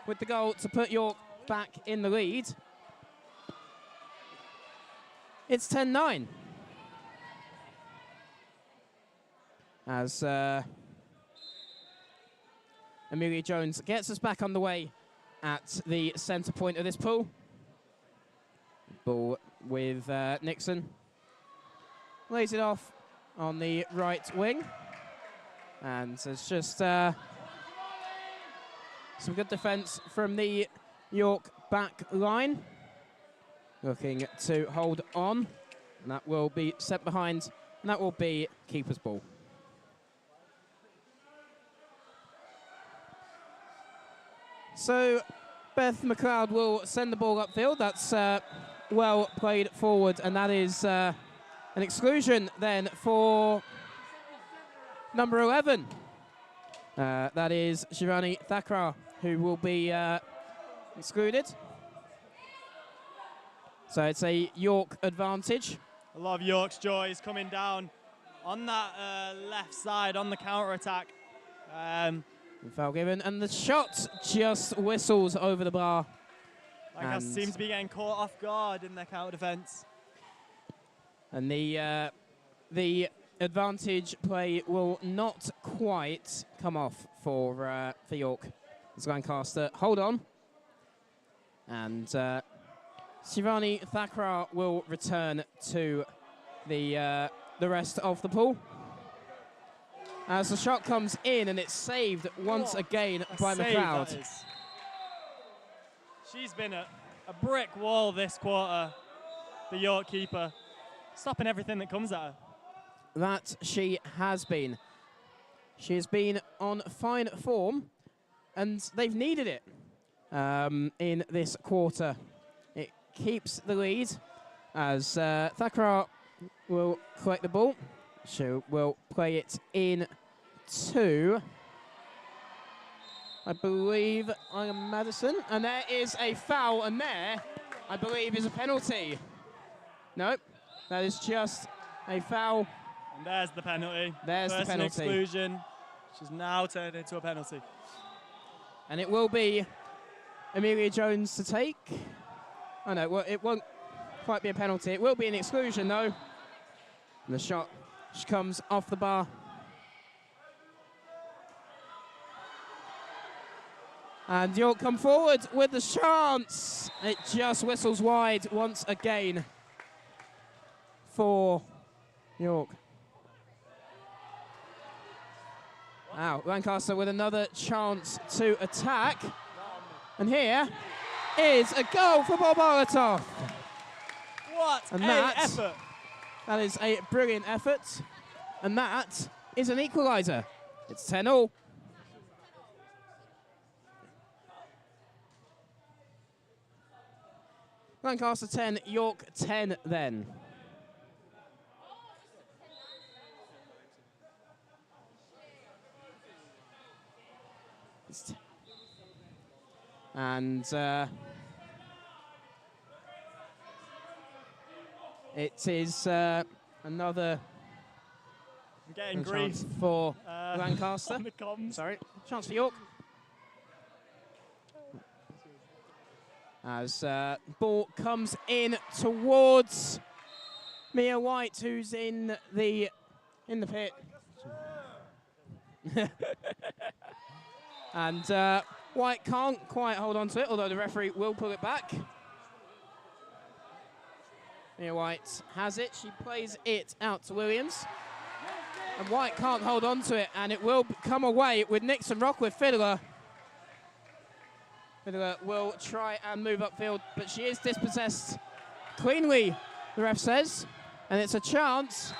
with the goal to put York back in the lead. It's 10-9. As Amelia Jones gets us back underway at the centre point of this pool. Ball with Nixon. Lays it off on the right wing. And it's just some good defence from the York back line. Looking to hold on. And that will be set behind. And that will be keeper's ball. So Beth McLeod will send the ball upfield. That's well played forward, and that is an exclusion then for number 11. That is Shivani Thakrar, who will be excluded. So it's a York advantage. A lot of York's joys coming down on that left side on the counter-attack. Foul given, and the shot just whistles over the bar. Lancaster seems to be getting caught off guard in their counter defence. And the advantage play will not quite come off for York. It's Lancaster. Hold on. And Shivani Thakrar will return to the rest of the pool. As the shot comes in, and it's saved once again by McLeod. She's been a brick wall this quarter, the York keeper, stopping everything that comes at her. That she has been. She has been on fine form, and they've needed it in this quarter. It keeps the lead as Thakrar will collect the ball. She will play it in to, I believe, Ian Madison. And there is a foul, and there, I believe, is a penalty. Nope, that is just a foul. And there's the penalty. There's the penalty. Exclusion, which has now turned into a penalty. And it will be Amelia Jones to take. Oh, no, well, it won't quite be a penalty. It will be an exclusion, though. And the shot comes off the bar. And York come forward with the chance. It just whistles wide once again for York. Wow, Lancaster with another chance to attack. And here is a goal for Bob Arlatov. What an effort. That is a brilliant effort. And that is an equaliser. It's 10-all. Lancaster 10, York 10 then. And it is another chance for Lancaster. Sorry, chance for York. As ball comes in towards Mia White, who's in the pit. And White can't quite hold on to it, although the referee will pull it back. Mia White has it. She plays it out to Williams. And White can't hold on to it, and it will come away with Nixon Rockwood. Fiddler will try and move upfield, but she is dispossessed cleanly, the ref says. And it's a chance,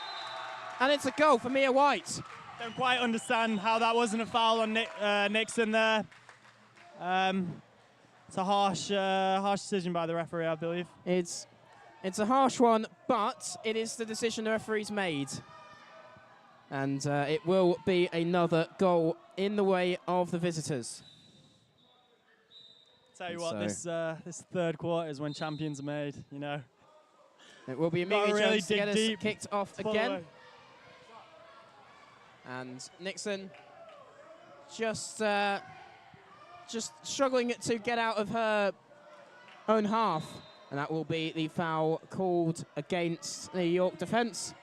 and it's a goal for Mia White. Don't quite understand how that wasn't a foul on Nixon there. It's a harsh decision by the referee, I believe. It's a harsh one, but it is the decision the referee's made. And it will be another goal in the way of the visitors. Tell you what, this third quarter is when champions are made, you know. It will be Amelia Jones to get us kicked off again. And Nixon just just struggling to get out of her own half. And that will be the foul called against the York defence.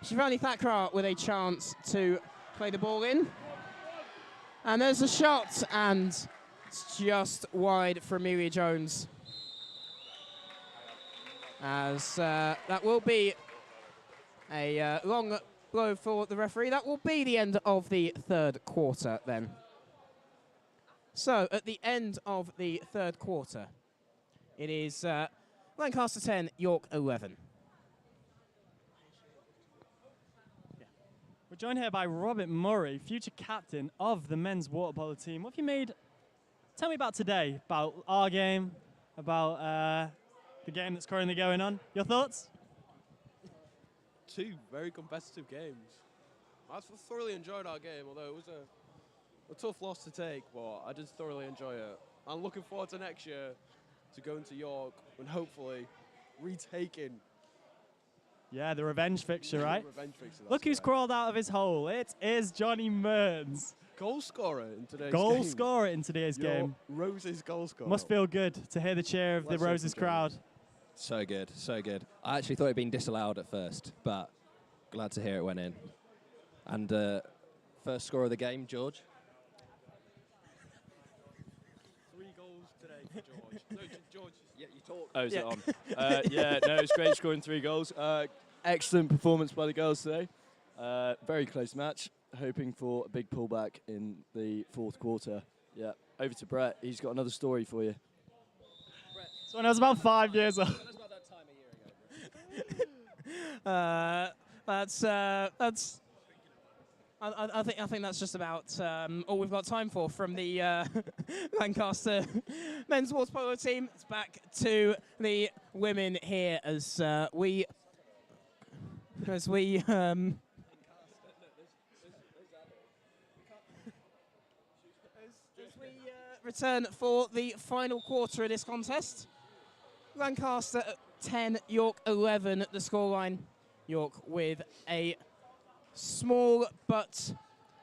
Shivani Thakrar with a chance to play the ball in. And there's a shot, and it's just wide for Amelia Jones. As that will be a long blow for the referee. That will be the end of the third quarter then. So at the end of the third quarter, it is Lancaster 10, York 11. We're joined here by Robert Murray, future captain of the men's water polo team. What have you made? Tell me about today, about our game, about the game that's currently going on. Your thoughts? Two very competitive games. I thoroughly enjoyed our game, although it was a tough loss to take, but I did thoroughly enjoy it. I'm looking forward to next year to going to York and hopefully retaking. Yeah, the revenge fixture, right? Revenge fixture, Look who's correct. crawled out of his hole. It is Johnny Mearns. Goal scorer in today's game. Goal scorer in today's Your game. Roses goal scorer. Must feel good to hear the cheer of Let's the hope Roses so. crowd. So good, so good. I actually thought it'd been disallowed at first, but glad to hear it went in. And first score of the game, George. 3 goals today for George. No, George. Yeah, you talk. Oh, is Yeah. it on? No, it's great scoring 3 goals. Excellent performance by the girls today. Very close match. Hoping for a big pullback in the fourth quarter. Yeah, over to Brett. He's got another story for you. So when I was about 5 years old. Tell us about that time a year ago. That's. I think that's just about all we've got time for from the Lancaster men's water polo team. It's back to the women here as we return for the final quarter of this contest. Lancaster 10, York 11 at the scoreline. York with a small but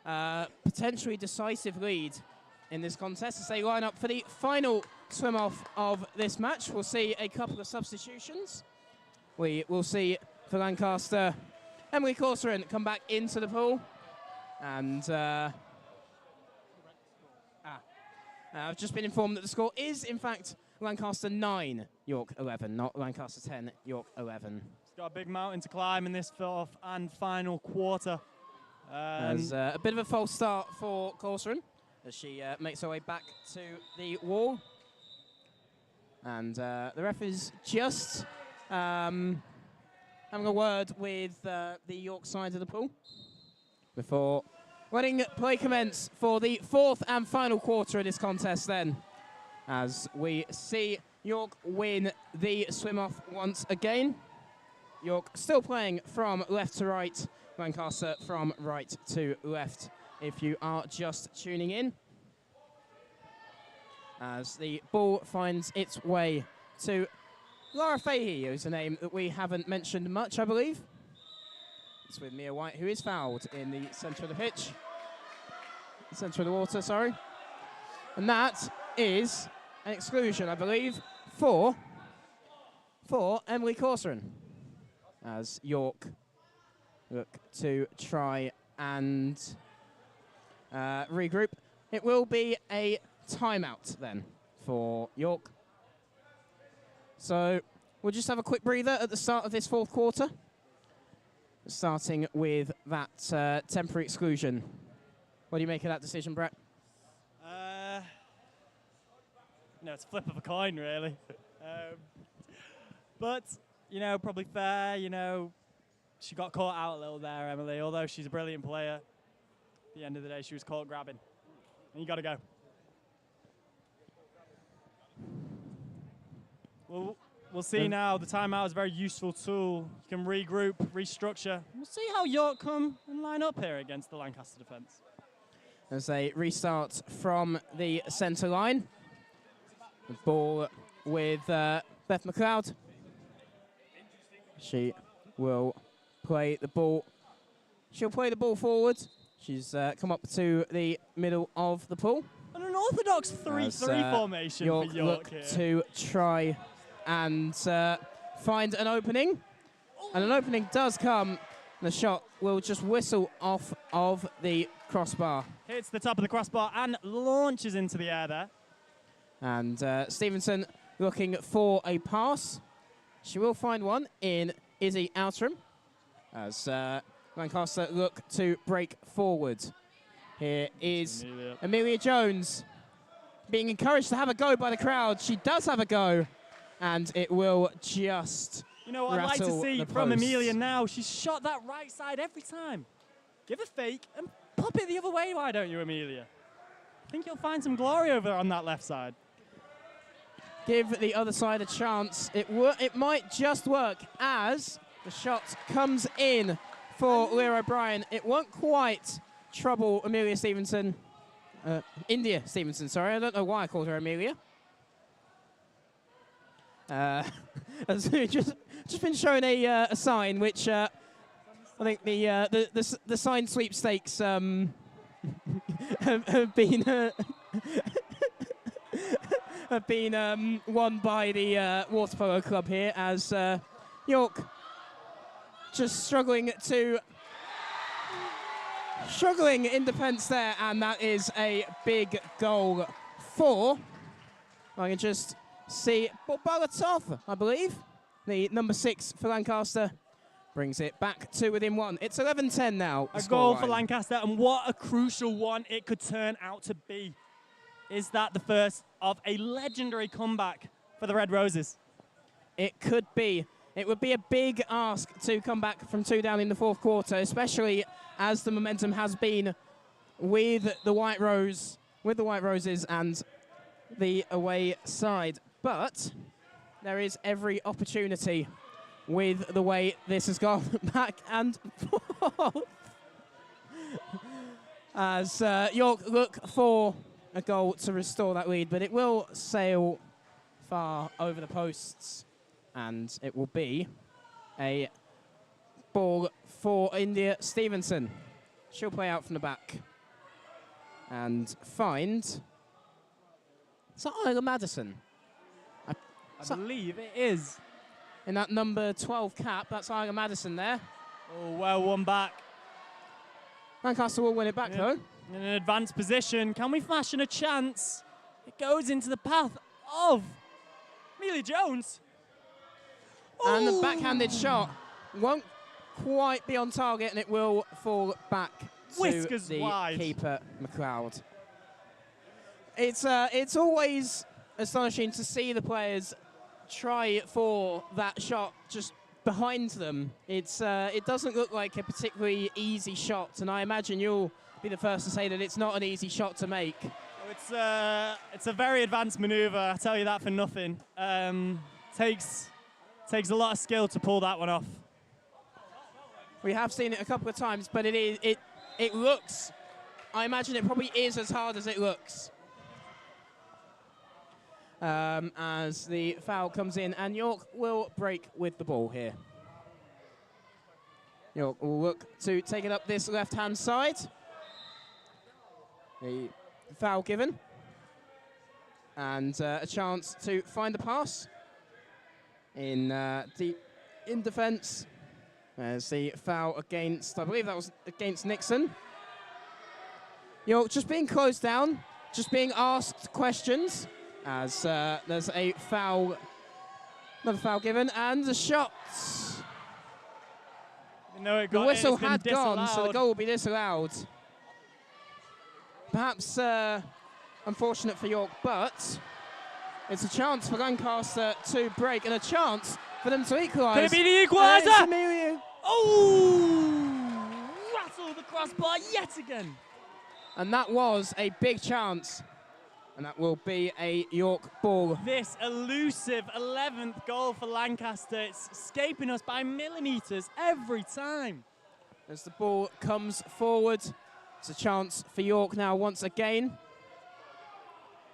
potentially decisive lead in this contest as they line up for the final swim-off of this match. We'll see a couple of substitutions. We will see for Lancaster, Emily Corcoran come back into the pool. And I've just been informed that the score is, in fact, Lancaster 9, York 11, not Lancaster 10, York 11. He's got a big mountain to climb in this fourth and final quarter. There's a bit of a false start for Corcoran as she makes her way back to the wall. And the ref is just having a word with the York side of the pool before letting play commence for the fourth and final quarter of this contest then, as we see York win the swim-off once again. York still playing from left to right, Lancaster from right to left, if you are just tuning in. As the ball finds its way to Lara Fahey, who's a name that we haven't mentioned much, I believe. It's with Mia White, who is fouled in the centre of the pitch. Centre of the water, sorry. And that is an exclusion, I believe, for Emily Corcoran, as York look to try and regroup. It will be a timeout then for York. So we'll just have a quick breather at the start of this fourth quarter, starting with that temporary exclusion. What do you make of that decision, Brett? It's a flip of a coin, really. But, probably fair. She got caught out a little there, Emily, although she's a brilliant player. At the end of the day, she was caught grabbing. And you got to go. We'll see now. The timeout is a very useful tool. You can regroup, restructure. We'll see how York come and line up here against the Lancaster defence. As they restart from the centre line. The ball with Beth McLeod. She will play the ball. She'll play the ball forward. She's come up to the middle of the pool. And an orthodox 3-3 formation York for York look here. to try and find an opening. And an opening does come. The shot will just whistle off of the crossbar. Hits the top of the crossbar and launches into the air there. And Stevenson looking for a pass. She will find one in Izzy Outram as Lancaster look to break forward. Here is Amelia Jones being encouraged to have a go by the crowd. She does have a go, and it will just You know what I'd like to rattle see the from post. Amelia now? She's shot that right side every time. Give a fake and pop it the other way, why don't you, Amelia? I think you'll find some glory over on that left side. Give the other side a chance. It might just work as the shot comes in for Leah O'Brien. It won't quite trouble Amelia Stevenson. India Stevenson, sorry. I don't know why I called her Amelia. As we've just been shown a sign, which I think the sign sweepstakes have been have been won by the Water Polo Club here, as York just struggling in defence there, and that is a big goal for. I can just see Balatov, I believe, the number 6 for Lancaster, brings it back to within 1. It's 11-10 now. A goal for Lancaster, and what a crucial one it could turn out to be. Is that the first of a legendary comeback for the Red Roses? It could be. It would be a big ask to come back from 2 down in the 4th quarter, especially as the momentum has been with the White Roses and the away side. But there is every opportunity with the way this has gone back and forth. As York look for a goal to restore that lead, but it will sail far over the posts, and it will be a ball for India Stevenson. She'll play out from the back and find... Is that Isla Madison? I believe it is. In that number 12 cap, that's Isla Madison there. Oh, well won back. Lancaster will win it back, though. In an advanced position. Can we fashion a chance? It goes into the path of Amelia Jones. And the backhanded shot won't quite be on target, and it will fall back Whiskers to the wide. keeper, McLeod. It's always astonishing to see the players try for that shot just behind them. It doesn't look like a particularly easy shot, and I imagine you'll be the first to say that it's not an easy shot to make. Oh, it's a very advanced maneuver. I tell you that for nothing. Takes a lot of skill to pull that one off. We have seen it a couple of times, but it looks. I imagine it probably is as hard as it looks. As the foul comes in, and York will break with the ball here. York will look to take it up this left-hand side. The foul given. And a chance to find the pass in defence. There's the foul against, I believe that was against Nixon. York just being closed down, just being asked questions, as there's a foul, another foul given, and the shot. The whistle had gone, so the goal will be disallowed. Perhaps unfortunate for York, but it's a chance for Lancaster to break and a chance for them to equalise. Could it be the equaliser? Oh! Rattle the crossbar yet again. And that was a big chance. And that will be a York ball. This elusive 11th goal for Lancaster. It's escaping us by millimetres every time. As the ball comes forward, it's a chance for York now once again.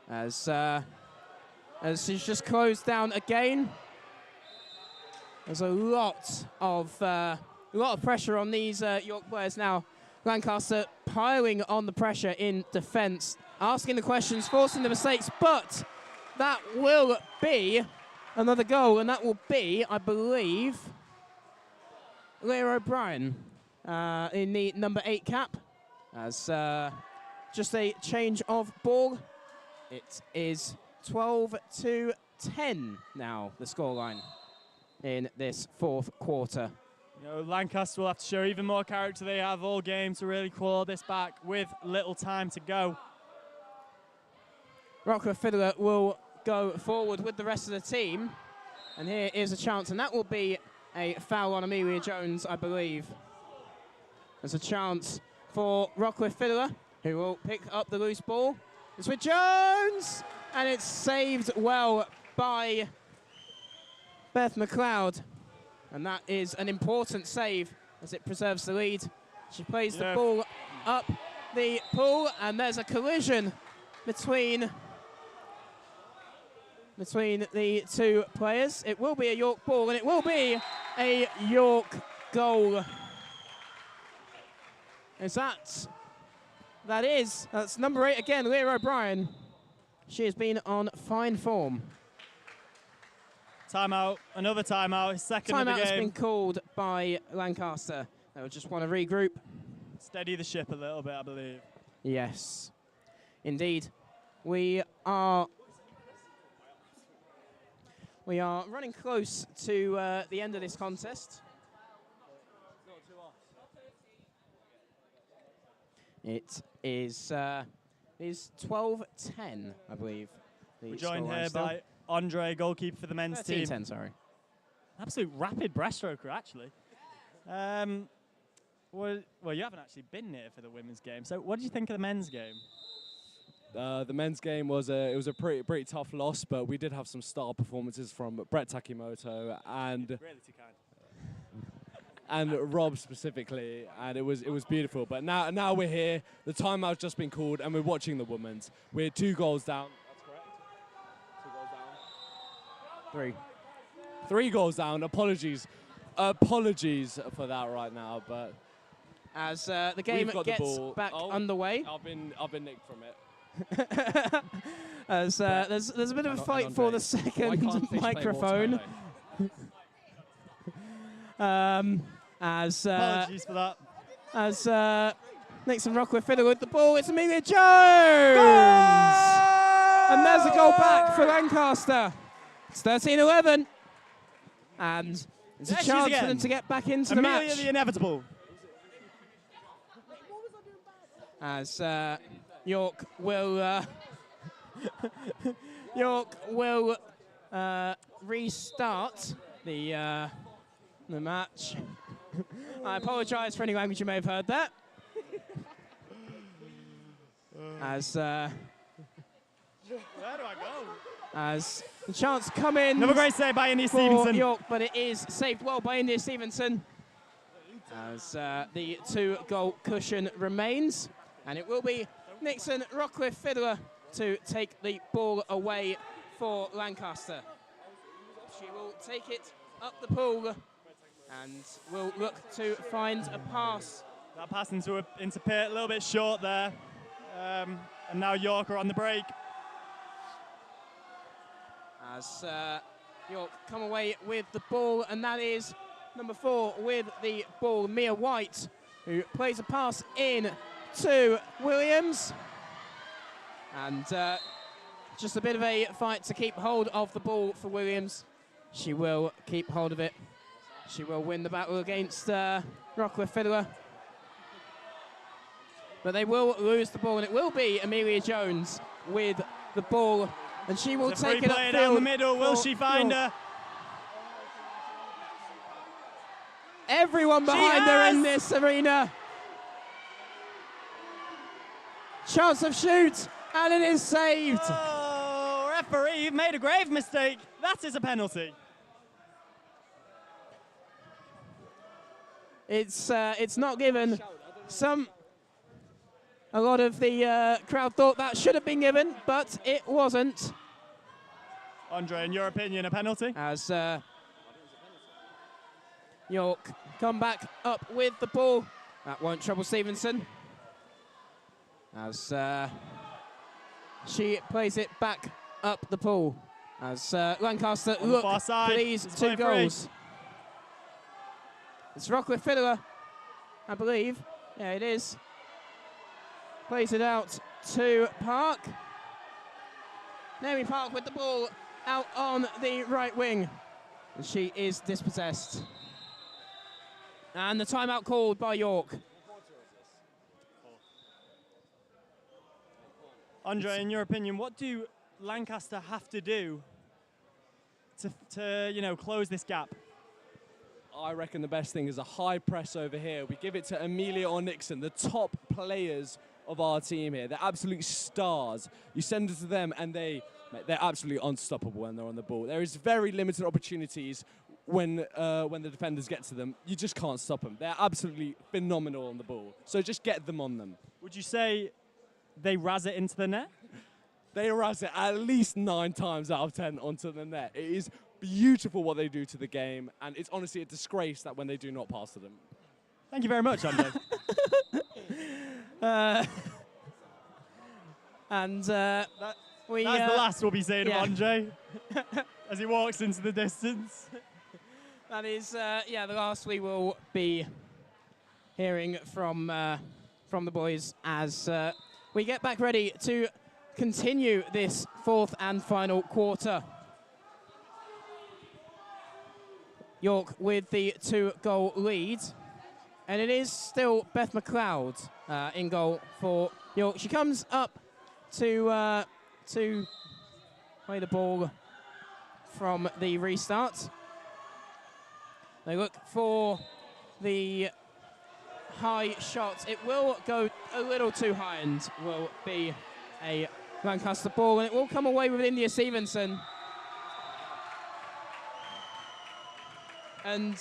As she's just closed down again. There's a lot of pressure on these York players now. Lancaster piling on the pressure in defence. asking the questions, forcing the mistakes, but that will be another goal, and that will be, I believe, Leah O'Brien in the number 8 cap. As just a change of ball. It is 12-10 now, the scoreline in this 4th quarter. You know, Lancaster will have to show even more character. They have all game to really claw this back with little time to go. Rockler Fiddler will go forward with the rest of the team. And here is a chance, and that will be a foul on Amelia Jones, I believe. There's a chance for Rockcliffe Fiddler, who will pick up the loose ball. It's with Jones, and it's saved well by Beth McLeod. And that is an important save as it preserves the lead. She plays the ball up the pool, and there's a collision between the two players. It will be a York ball, and it will be a York goal. That's number 8 again, Leah O'Brien. She has been on fine form. Timeout, another timeout, second of the game. Timeout has been called by Lancaster. They will just want to regroup. Steady the ship a little bit, I believe. Yes, indeed. We are running close to the end of this contest. It is 12-10, I believe. We're joined here by Andre, goalkeeper for the men's team. 13-10, sorry. Absolute rapid breaststroker, actually. Well, you haven't actually been here for the women's game. So, what did you think of the men's game? The men's game was a pretty tough loss, but we did have some star performances from Brett Takimoto and Really too kind. and Rob specifically, and it was beautiful. But now we're here. The timeout's just been called, and we're watching the women's. We're 2 goals down. That's correct. 2 goals down. 3. 3 goals down. Apologies for that right now, but as the game gets back underway. I've been nicked from it. As there's a bit of a fight for the second microphone. Apologies for that. As Nixon Rockwood Fiddle with the ball, it's Amelia Jones! And there's a goal back for Lancaster. It's 13-11. And it's a chance for them to get back into the match. Amelia the inevitable. As York will restart the match. I apologise for any language you may have heard that. As where do I go? As the chance come in. Another great save by India for Stevenson. York, but it is saved well by India Stevenson. As the 2-goal cushion remains, and it will be Nixon Rockcliffe Fiddler to take the ball away for Lancaster. She will take it up the pool and will look to find a pass. That pass into Pitt, a little bit short there. And now York are on the break. As York come away with the ball, and that is number 4 with the ball, Mia White, who plays a pass in to Williams. And just a bit of a fight to keep hold of the ball for Williams. She will keep hold of it. She will win the battle against Rockcliffe Fiddler. But they will lose the ball, and it will be Amelia Jones with the ball. And she will take it upfield down the middle. Will she find her? Everyone behind her in this arena. Chance of shoot, and it is saved. Oh, referee, you've made a grave mistake. That is a penalty. It's not given. A lot of the crowd thought that should have been given, but it wasn't. Andre, in your opinion, a penalty? As York come back up with the ball. That won't trouble Stevenson. As she plays it back up the pool as Lancaster On the look far side, for these it's 2 play free. goals. It's Rockcliffe Fiddler, I believe. Yeah, it is. Plays it out to Park. Naomi Park with the ball out on the right wing. And she is dispossessed. And the timeout called by York. Andre, in your opinion, what do Lancaster have to do to close this gap? I reckon the best thing is a high press over here. We give it to Amelia or Nixon, the top players of our team here. They're absolute stars. You send it to them and they're absolutely unstoppable when they're on the ball. There is very limited opportunities when the defenders get to them. You just can't stop them. They're absolutely phenomenal on the ball. So just get them on them. Would you say they razz it into the net? They razz it at least 9 times out of 10 onto the net. It is beautiful what they do to the game, and it's honestly a disgrace that when they do not pass to them. Thank you very much, Andre. That's That's the last we'll be saying of Andre as he walks into the distance. That is, the last we will be hearing from the boys as we get back ready to continue this 4th and final quarter. York with the 2-goal lead, and it is still Beth McLeod in goal for York. She comes up to play the ball from the restart. They look for the high shot. It will go a little too high and will be a Lancaster ball, and it will come away with India Stevenson. And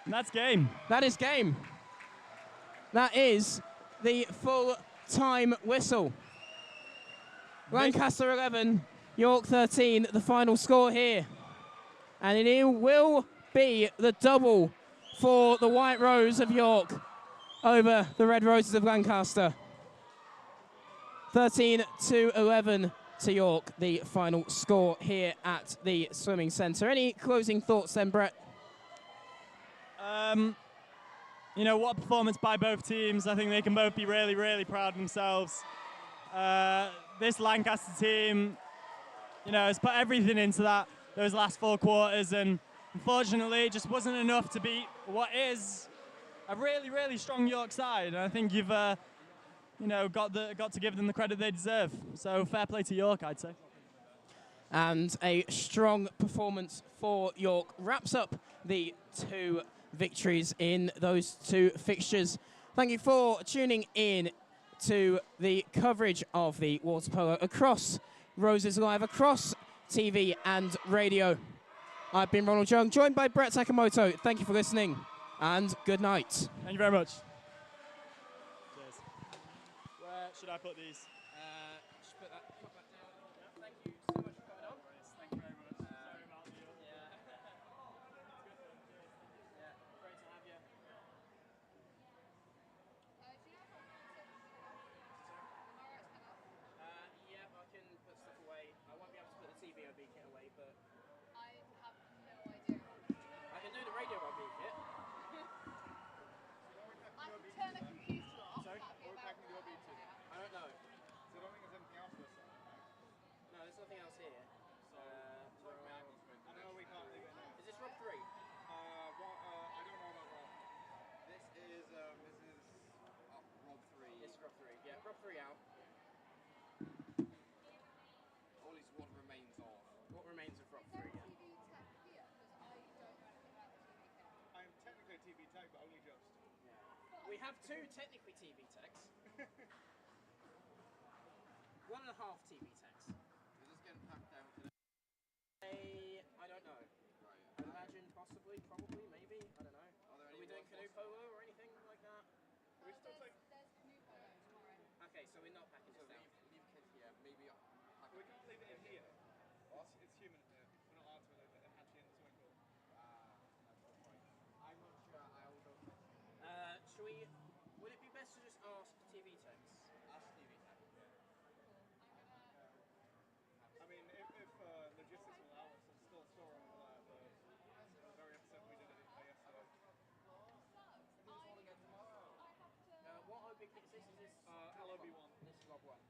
that's game. That is game. That is the full-time whistle. Lancaster 11, York 13, the final score here. And it will be the double for the White Rose of York over the Red Roses of Lancaster. 13-11 to York, the final score here at the Swimming Centre. Any closing thoughts then, Brett? What a performance by both teams. I think they can both be really, really proud of themselves. This Lancaster team, has put everything into those last 4 quarters, and unfortunately it just wasn't enough to beat what is a really, really strong York side. And I think you've got to give them the credit they deserve. So fair play to York, I'd say. And a strong performance for York wraps up the 2 victories in those 2 fixtures. Thank you for tuning in to the coverage of the water polo across Roses Live, across TV and radio. I've been Ronald Young, joined by Brett Sakamoto. Thank you for listening, and good night. Thank you very much. Cheers. Where should I put these? Just put that down. Thank you so much for coming on. Thank you very much. Sorry about you. Great to have you. I can put stuff away. I won't be able to put the TV OB kit away, but I have no idea. I can do the radio OB kit. I can turn a computer off. Sorry? That'd be about right. I don't know. So I don't think there's anything else for us. No, there's nothing else here. I know we can't leave it now. Is this Rob 3? I don't know about Rob. This is Rob 3. It's Rob 3. Yeah, Rob 3 out. All is what remains of. What remains of Rob 3? Yeah. TV tech here, because I don't know anything about the TV tech. I'm technically a TV tech, but only just. We have 2 technically TV techs. 1.5 TV techs. Is this getting packed down today? I don't know. Right. I imagine possibly, probably, maybe. I don't know. Are there Are any we doing more canoe polo or anything like that? There's canoe polo tomorrow. Okay, so we're not packing So this down. leave kids here. Maybe We can't leave it in here. It's human in here. We're not answering it, but actually in the swimming pool. that's the point. I'm not sure. I will go. Would it be best to just ask TV techs? Ask TV tech. Rob won.